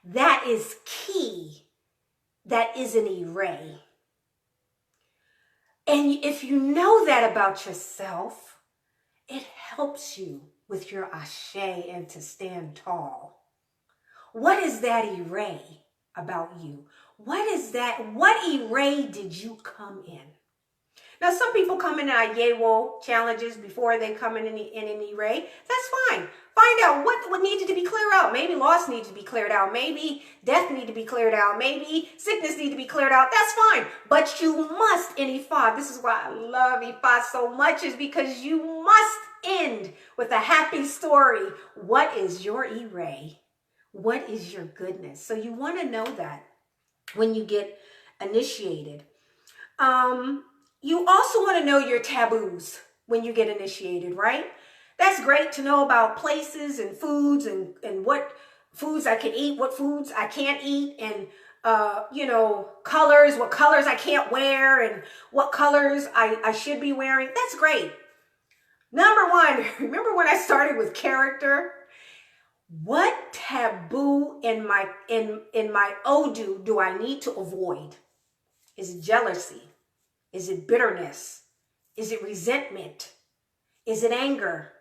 that is key, that is an Ire. And if you know that about yourself, it helps you with your ashe and to stand tall. What is that Ire about you? What is that? What Ire did you come in? Now, some people come in Ayewo challenges before they come in an Ire. That's fine. Find out what needed to be cleared out. Maybe loss needs to be cleared out. Maybe death needs to be cleared out. Maybe sickness needs to be cleared out. That's fine. But you must in Ifa. This is why I love Ifa so much, is because you must end with a happy story. What is your Ire? What is your goodness? So you want to know that when you get initiated. You also want to know your taboos when you get initiated, right? That's great to know about places and foods and what foods I can eat, what foods I can't eat, and, colors, what colors I can't wear, and what colors I should be wearing. That's great. Number one, remember when I started with character? What taboo in my Odu do I need to avoid? Is it jealousy? Is it bitterness? Is it resentment? Is it anger?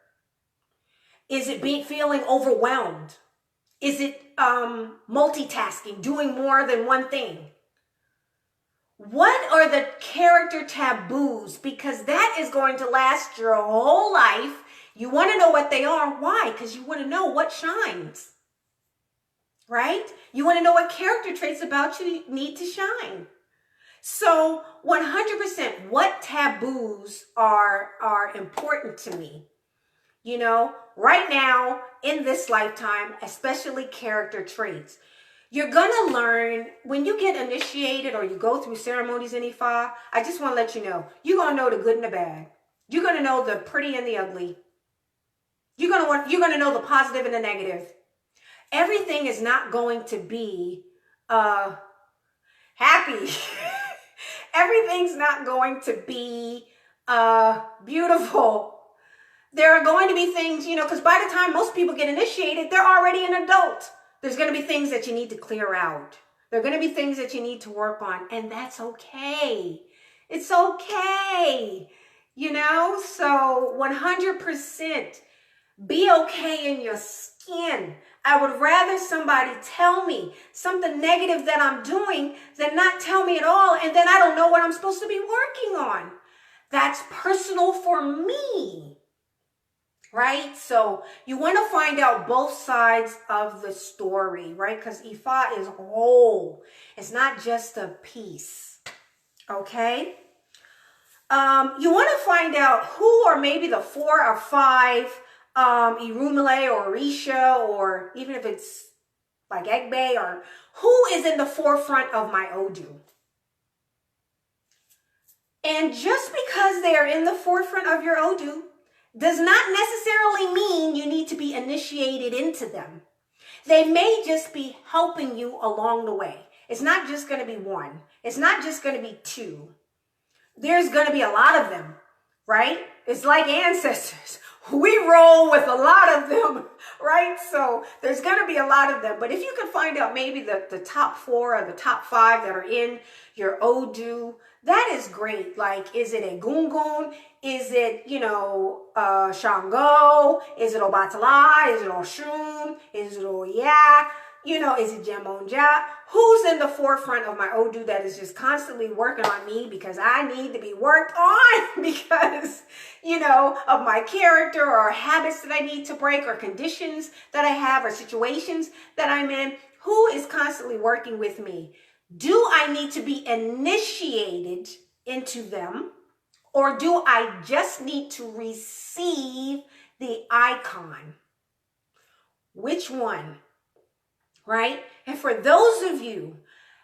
Is it feeling overwhelmed? Is it multitasking, doing more than one thing? What are the character taboos? Because that is going to last your whole life. You want to know what they are. Why? Because you want to know what shines, right? You want to know what character traits about you need to shine. So 100%, what taboos are important to me? Right now in this lifetime, especially character traits. You're going to learn when you get initiated or you go through ceremonies in Ifa. I just want to let you know, you're going to know the good and the bad. You're going to know the pretty and the ugly. You're going to know the positive and the negative. Everything is not going to be happy. Everything's not going to be beautiful. There are going to be things, because by the time most people get initiated, they're already an adult. There's going to be things that you need to clear out. There are going to be things that you need to work on, and that's okay. It's okay, so 100% be okay in your skin. I would rather somebody tell me something negative that I'm doing than not tell me at all, and then I don't know what I'm supposed to be working on. That's personal for me, right? So you want to find out both sides of the story, right? Because Ifa is whole. It's not just a piece, okay? You want to find out who are maybe the 4 or 5 Irumale or Orisha, or even if it's like Egbe, or who is in the forefront of my Odu. And just because they are in the forefront of your Odu does not necessarily mean you need to be initiated into them. They may just be helping you along the way. It's not just going to be one. It's not just going to be two. There's going to be a lot of them, right? It's like ancestors. We roll with a lot of them, right? So there's going to be a lot of them. But if you can find out maybe the top 4 or the top 5 that are in your Odu, that is great. Like, is it a Gungun? Is it, Shango? Is it Obatala? Is it Oshun? Is it Oya? Is it Jemonja? Who's in the forefront of my Odu that is just constantly working on me because I need to be worked on because, of my character or habits that I need to break or conditions that I have or situations that I'm in? Who is constantly working with me? Do I need to be initiated into them, or do I just need to receive the icon? Which one? Right? And for those of you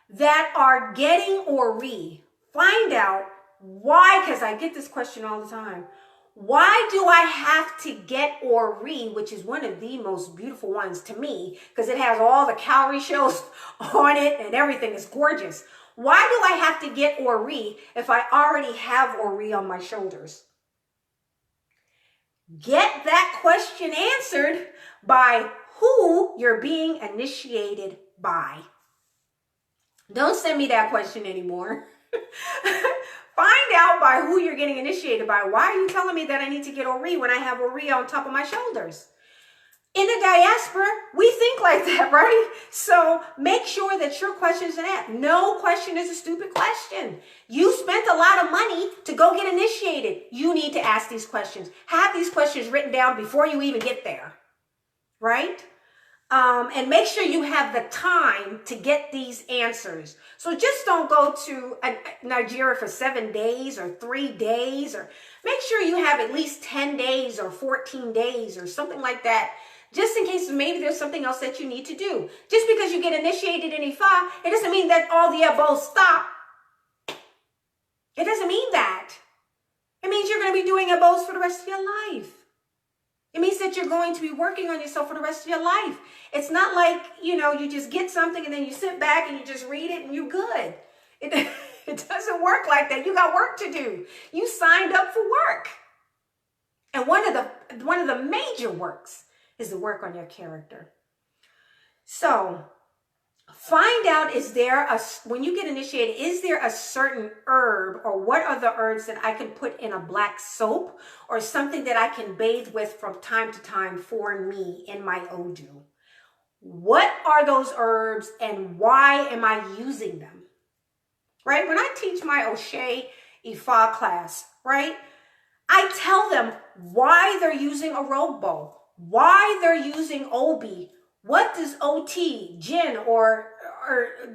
that are getting Ori, find out why, because I get this question all the time. Why do I have to get Ori, which is one of the most beautiful ones to me, because it has all the cowrie shells on it and everything is gorgeous. Why do I have to get Ori if I already have Ori on my shoulders? Get that question answered by who you're being initiated by. Don't send me that question anymore. Find out by who you're getting initiated by. Why are you telling me that I need to get Ori when I have Ori on top of my shoulders? In the diaspora, we think like that, right? So make sure that your question is an app. No question is a stupid question. You spent a lot of money to go get initiated. You need to ask these questions. Have these questions written down before you even get there, right? And make sure you have the time to get these answers. So just don't go to Nigeria for 7 days or 3 days, or make sure you have at least 10 days or 14 days or something like that, just in case maybe there's something else that you need to do. Just because you get initiated in Ifa, it doesn't mean that all the Abos stop. It doesn't mean that. It means you're going to be doing Abos for the rest of your life. It means that you're going to be working on yourself for the rest of your life. It's not like, you just get something and then you sit back and you just read it and you're good. It doesn't work like that. You got work to do. You signed up for work. And one of the major works is the work on your character. So find out, when you get initiated, is there a certain herb, or what are the herbs that I can put in a black soap, or something that I can bathe with from time to time for me in my Odu? What are those herbs and why am I using them? Right? When I teach my Oshe Ifa class, right, I tell them why they're using a rogbo, why they're using Obi. What does OT, gin, or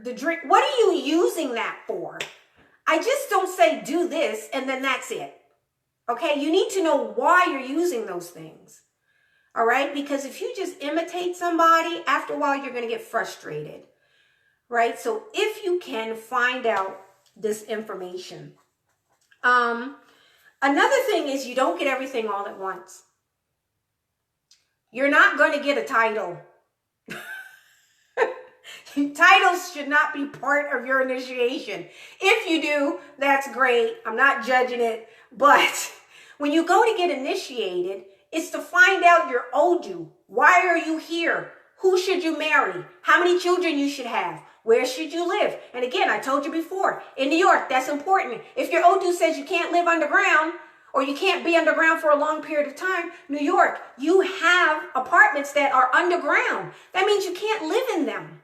the drink, what are you using that for? I just don't say do this and then that's it. Okay, you need to know why you're using those things. All right, because if you just imitate somebody, after a while you're going to get frustrated. Right, so if you can find out this information. Another thing is you don't get everything all at once. You're not going to get a title. Titles should not be part of your initiation. If you do, that's great. I'm not judging it. But when you go to get initiated, it's to find out your Odu. Why are you here? Who should you marry? How many children you should have? Where should you live? And again, I told you before, in New York, that's important. If your Odu says you can't live underground, or you can't be underground for a long period of time, New York, you have apartments that are underground. That means you can't live in them.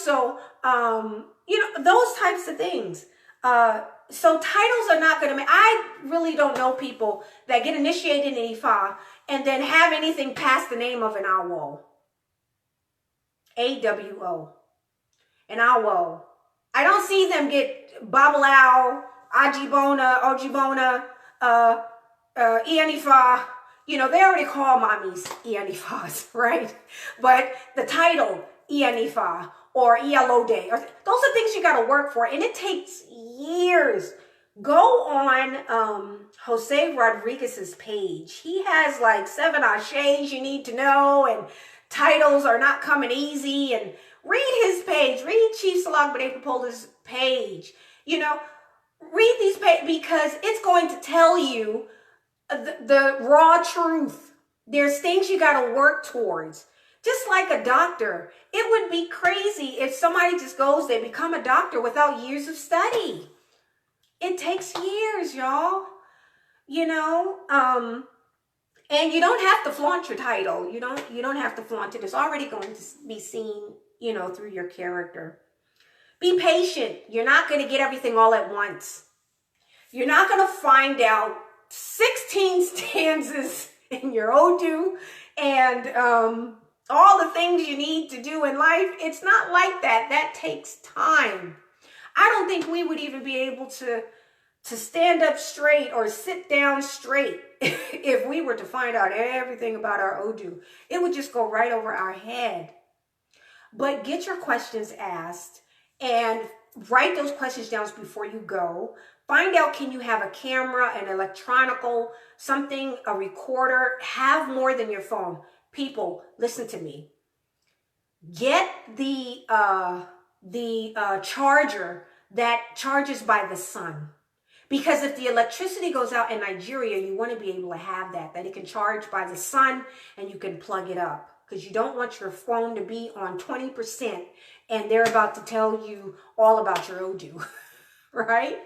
So, those types of things. So titles are not going to I really don't know people that get initiated in Ifa and then have anything past the name of an Awo. AWO. An Awo. I don't see them get Babalao, Ajibona, Ojibona, Ianifa, they already call mommies Ianifas, right? But the title, Ianifa or Ialode, or those are things you got to work for, and it takes years. Go on Jose Rodriguez's page. He has like 7 ashes you need to know, and titles are not coming easy. And read his page. Read Chief Salag B'nai page. Read these pages because it's going to tell you the raw truth. There's things you got to work towards. Just like a doctor, it would be crazy if somebody just goes there, become a doctor without years of study. It takes years, y'all. And you don't have to flaunt your title. You don't have to flaunt it. It's already going to be seen, through your character. Be patient. You're not going to get everything all at once. You're not going to find out 16 stanzas in your Odu and all the things you need to do in life. It's not like that. That takes time. I don't think we would even be able to stand up straight or sit down straight if we were to find out everything about our Odu. It would just go right over our head. But get your questions asked and write those questions down before you go. Find out, can you have a camera, an electronical, something, a recorder? Have more than your phone. People, listen to me. Get the charger that charges by the sun. Because if the electricity goes out in Nigeria, you want to be able to have that it can charge by the sun and you can plug it up. Because you don't want your phone to be on 20% and they're about to tell you all about your Odu, right?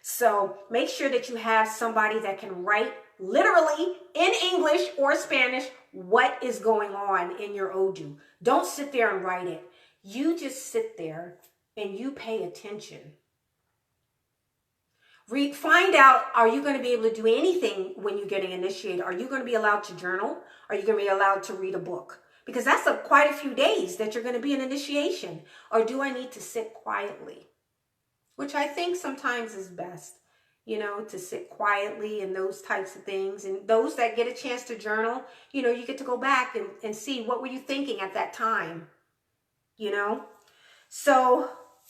So make sure that you have somebody that can write literally in English or Spanish what is going on in your Odu. Don't sit there and write it. You just sit there and you pay attention. Find out, are you going to be able to do anything when you're getting initiated? Are you going to be allowed to journal? Are you going to be allowed to read a book? Because that's quite a few days that you're going to be in initiation. Or do I need to sit quietly? Which I think sometimes is best, to sit quietly and those types of things. And those that get a chance to journal, you get to go back and see what were you thinking at that time, So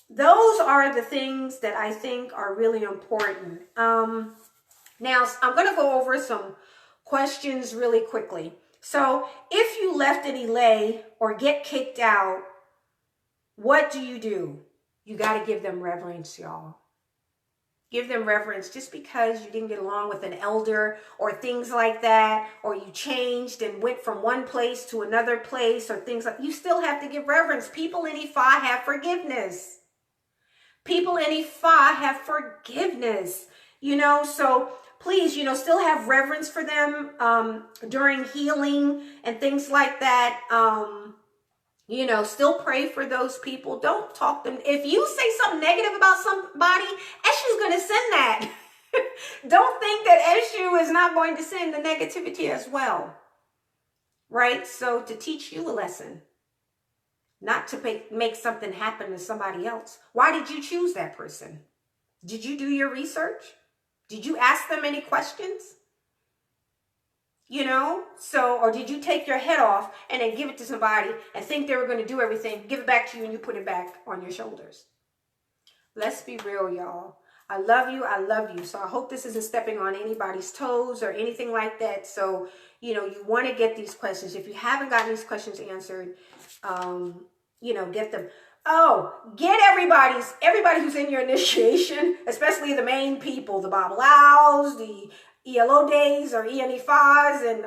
those are the things that I think are really important. Now, I'm going to go over some questions really quickly. So if you left an elay or get kicked out, what do? You got to give them reverence, y'all. Give them reverence. Just because you didn't get along with an elder or things like that, or you changed and went from one place to another place or things like, you still have to give reverence. People in Ifa have forgiveness. People in Ifa have forgiveness, so please, still have reverence for them during healing and things like that. Still pray for those people. Don't talk them. If you say something negative about somebody, Eshu's going to send that. Don't think that Eshu is not going to send the negativity as well. Right? So to teach you a lesson. Not to make something happen to somebody else. Why did you choose that person? Did you do your research? Did you ask them any questions? Or did you take your head off and then give it to somebody and think they were going to do everything, give it back to you, and you put it back on your shoulders? Let's be real, y'all. I love you. I love you. So I hope this isn't stepping on anybody's toes or anything like that. So, you want to get these questions. If you haven't gotten these questions answered, get them. Oh, get everybody who's in your initiation, especially the main people, the Babalaos, the Ialodes or Ianifas and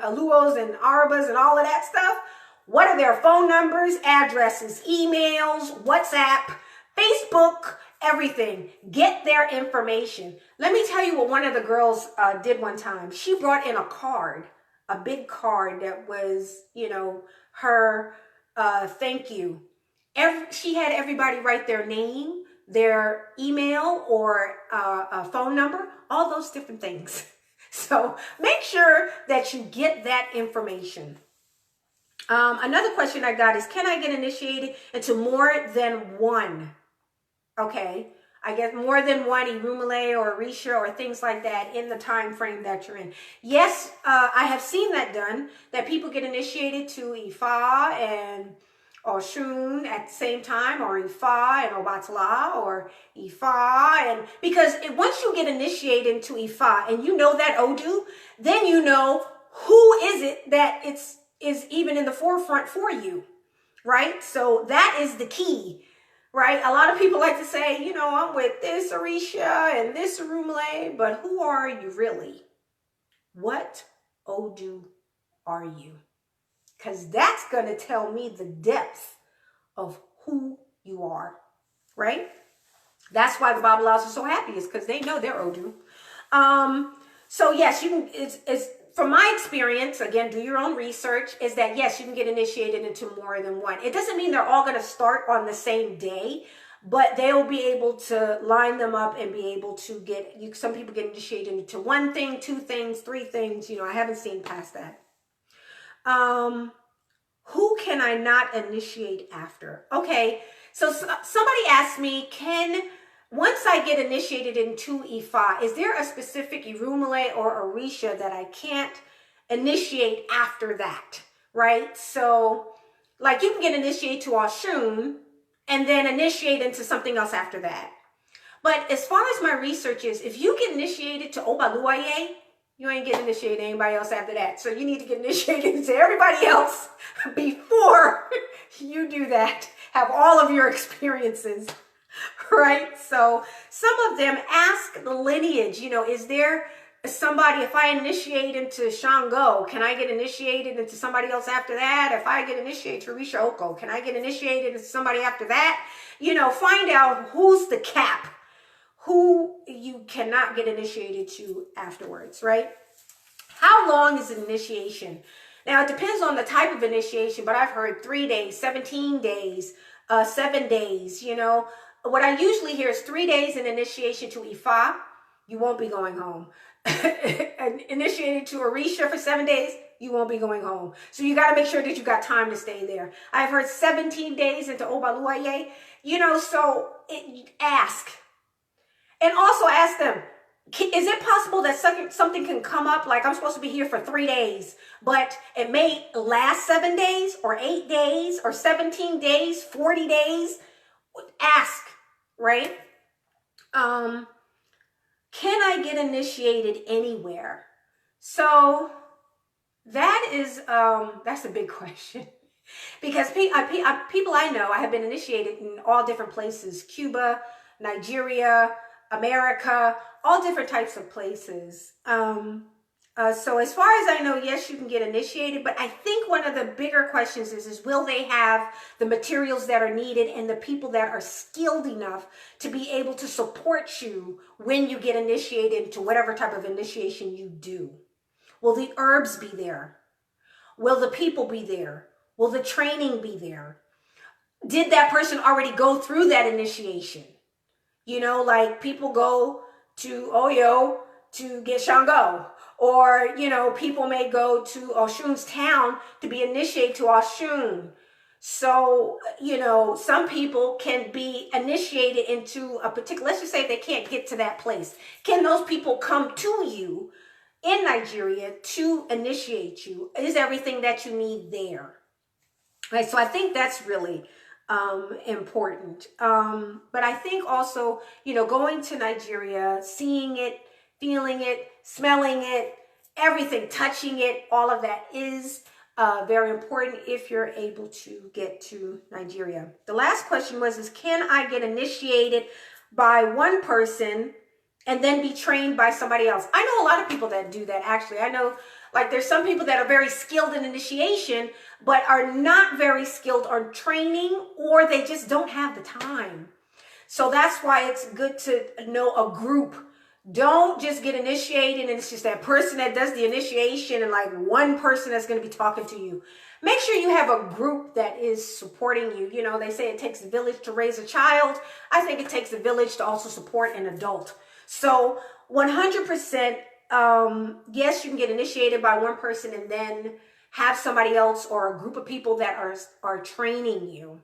Aluos and Arabas and all of that stuff. What are their phone numbers, addresses, emails, WhatsApp, Facebook, everything? Get their information. Let me tell you what one of the girls did one time. She brought in a card, a big card that was, her thank you. She had everybody write their name, their email or a phone number, all those different things. So make sure that you get that information. Another question I got is, can I get initiated into more than one? Okay. I guess more than one irumale or orisha or things like that in the time frame that you're in. Yes, I have seen that done, that people get initiated to Ifa and Oshun at the same time, or Ifa and Obatala, or Ifa, and because once you get initiated into Ifa and you know that Odu, then you know who is it that is even in the forefront for you, right? So that is the key. Right? A lot of people like to say, you know, I'm with this Orisha and this Arumale, but who are you really? What Odu are you? Because that's going to tell me the depth of who you are, right? That's why the Babalawos are so happy, is because they know they're Odu. So yes, you can, it's from my experience, again, do your own research, is that yes, you can get initiated into more than one. It doesn't mean they're all going to start on the same day, but they'll be able to line them up and be able to get, some people get initiated into one thing, two things, three things, you know, I haven't seen past that. Who can I not initiate after? Okay, so somebody asked me, once I get initiated into Ifa, is there a specific Irumale or Orisha that I can't initiate after that, right? So, like, you can get initiated to Oshun and then initiate into something else after that. But as far as my research is, if you get initiated to Obaluaye, you ain't getting initiated to anybody else after that. So you need to get initiated to everybody else before you do that. Have all of your experiences. Right? So some of them ask the lineage, you know, is there somebody, if I initiate into Shango, can I get initiated into somebody else after that? If I get initiated to Orisha Oko, can I get initiated into somebody after that? You know, find out who's the cap, who you cannot get initiated to afterwards, right? How long is an initiation? Now, it depends on the type of initiation, but I've heard 3 days, 17 days, 7 days, you know. What I usually hear is 3 days in initiation to Ifa, you won't be going home. And initiated to Orisha for 7 days, you won't be going home. So you got to make sure that you got time to stay there. I've heard 17 days into Obaluaye, you know, so ask. And also ask them, is it possible that something can come up, like I'm supposed to be here for 3 days, but it may last 7 days or 8 days or 17 days, 40 days? Ask, right? Can I get initiated anywhere? So that is, that's a big question. Because people I know, I have been initiated in all different places: Cuba, Nigeria, America, all different types of places. So as far as I know, yes, you can get initiated, but I think one of the bigger questions is will they have the materials that are needed and the people that are skilled enough to be able to support you when you get initiated into whatever type of initiation you do? Will the herbs be there? Will the people be there? Will the training be there? Did that person already go through that initiation? You know, like people go to Oyo to get Shango, or, you know, people may go to Oshun's town to be initiated to Oshun. So, you know, some people can be initiated into a particular, let's just say they can't get to that place. Can those people come to you in Nigeria to initiate you? Is everything that you need there? Right, so I think that's really important. But I think also, you know, going to Nigeria, seeing it, feeling it, smelling it, everything, touching it, all of that is very important if you're able to get to Nigeria. The last question was, can I get initiated by one person and then be trained by somebody else? I know a lot of people that do that, actually. I know, like, there's some people that are very skilled in initiation, but are not very skilled on training, or they just don't have the time. So that's why it's good to know a group. Don't just get initiated and it's just that person that does the initiation and like one person that's going to be talking to you. Make sure you have a group that is supporting you. You know, they say it takes a village to raise a child. I think it takes a village to also support an adult. So 100%, yes, you can get initiated by one person and then have somebody else or a group of people that are training you.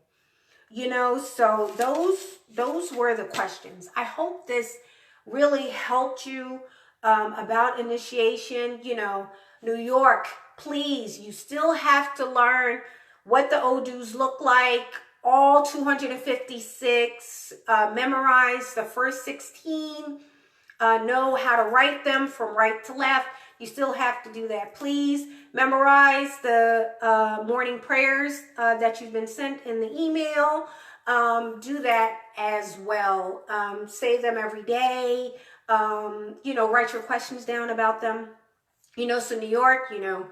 You know, so those were the questions. I hope this really helped you about initiation. You know, New York, please, you still have to learn what the Odus look like, all 256, memorize the first 16, know how to write them from right to left. You still have to do that. Please memorize the morning prayers that you've been sent in the email. Do that as well. Say them every day. You know, write your questions down about them. You know, so New York, you know,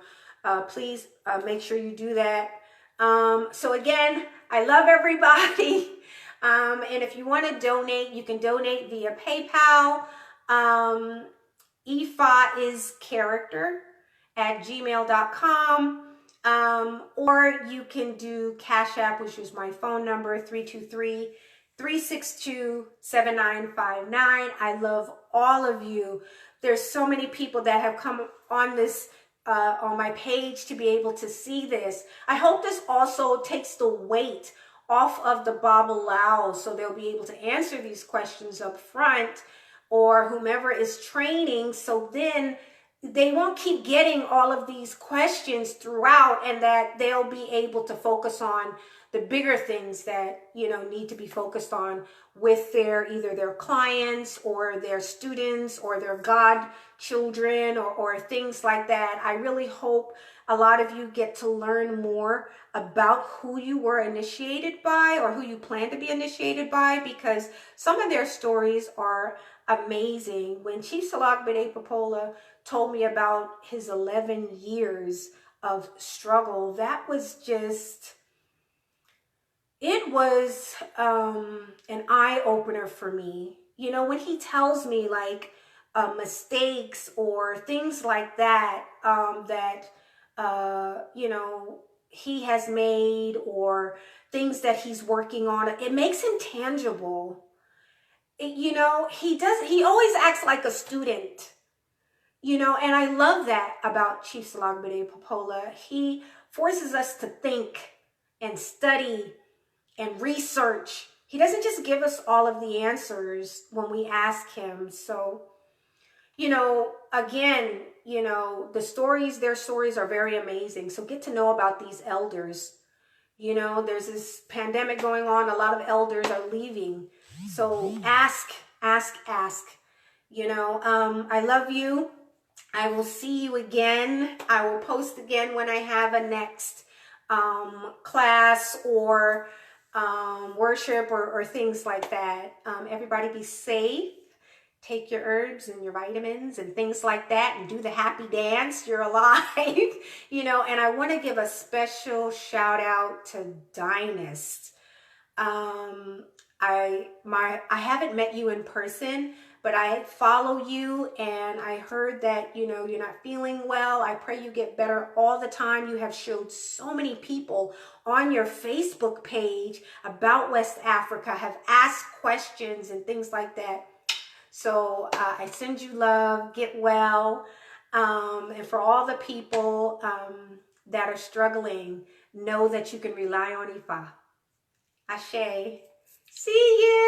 please make sure you do that. So again, I love everybody. And if you want to donate, you can donate via PayPal. Ifa is character at gmail.com. Or you can do Cash App, which is my phone number, 323-362-7959. I love all of you. There's so many people that have come on this on my page to be able to see this. I hope this also takes the weight off of the Babalaos, so they'll be able to answer these questions up front, or whomever is training, so then they won't keep getting all of these questions throughout, and that they'll be able to focus on the bigger things that, you know, need to be focused on with their either their clients or their students or their godchildren or things like that. I really hope a lot of you get to learn more about who you were initiated by or who you plan to be initiated by, because some of their stories are amazing. When Chief Salagbede Popola told me about his 11 years of struggle, that was just, it was an eye-opener for me. You know, when he tells me like mistakes or things like that, you know, he has made, or things that he's working on, it makes him tangible. You know, he always acts like a student, you know, and I love that about Chief Salagbede Popola. He forces us to think and study and research. He doesn't just give us all of the answers when we ask him. So, you know, again, you know, their stories are very amazing. So get to know about these elders. You know, there's this pandemic going on. A lot of elders are leaving. So ask. You know, I love you. I will see you again. I will post again when I have a next class or worship or things like that. Everybody be safe. Take your herbs and your vitamins and things like that, and do the happy dance. You're alive. You know, and I want to give a special shout out to Dynast. I haven't met you in person, but I follow you, and I heard that, you know, you're not feeling well. I pray you get better all the time. You have showed so many people on your Facebook page about West Africa, have asked questions and things like that. So I send you love, get well. And for all the people that are struggling, know that you can rely on Ifa. Ashe. See you.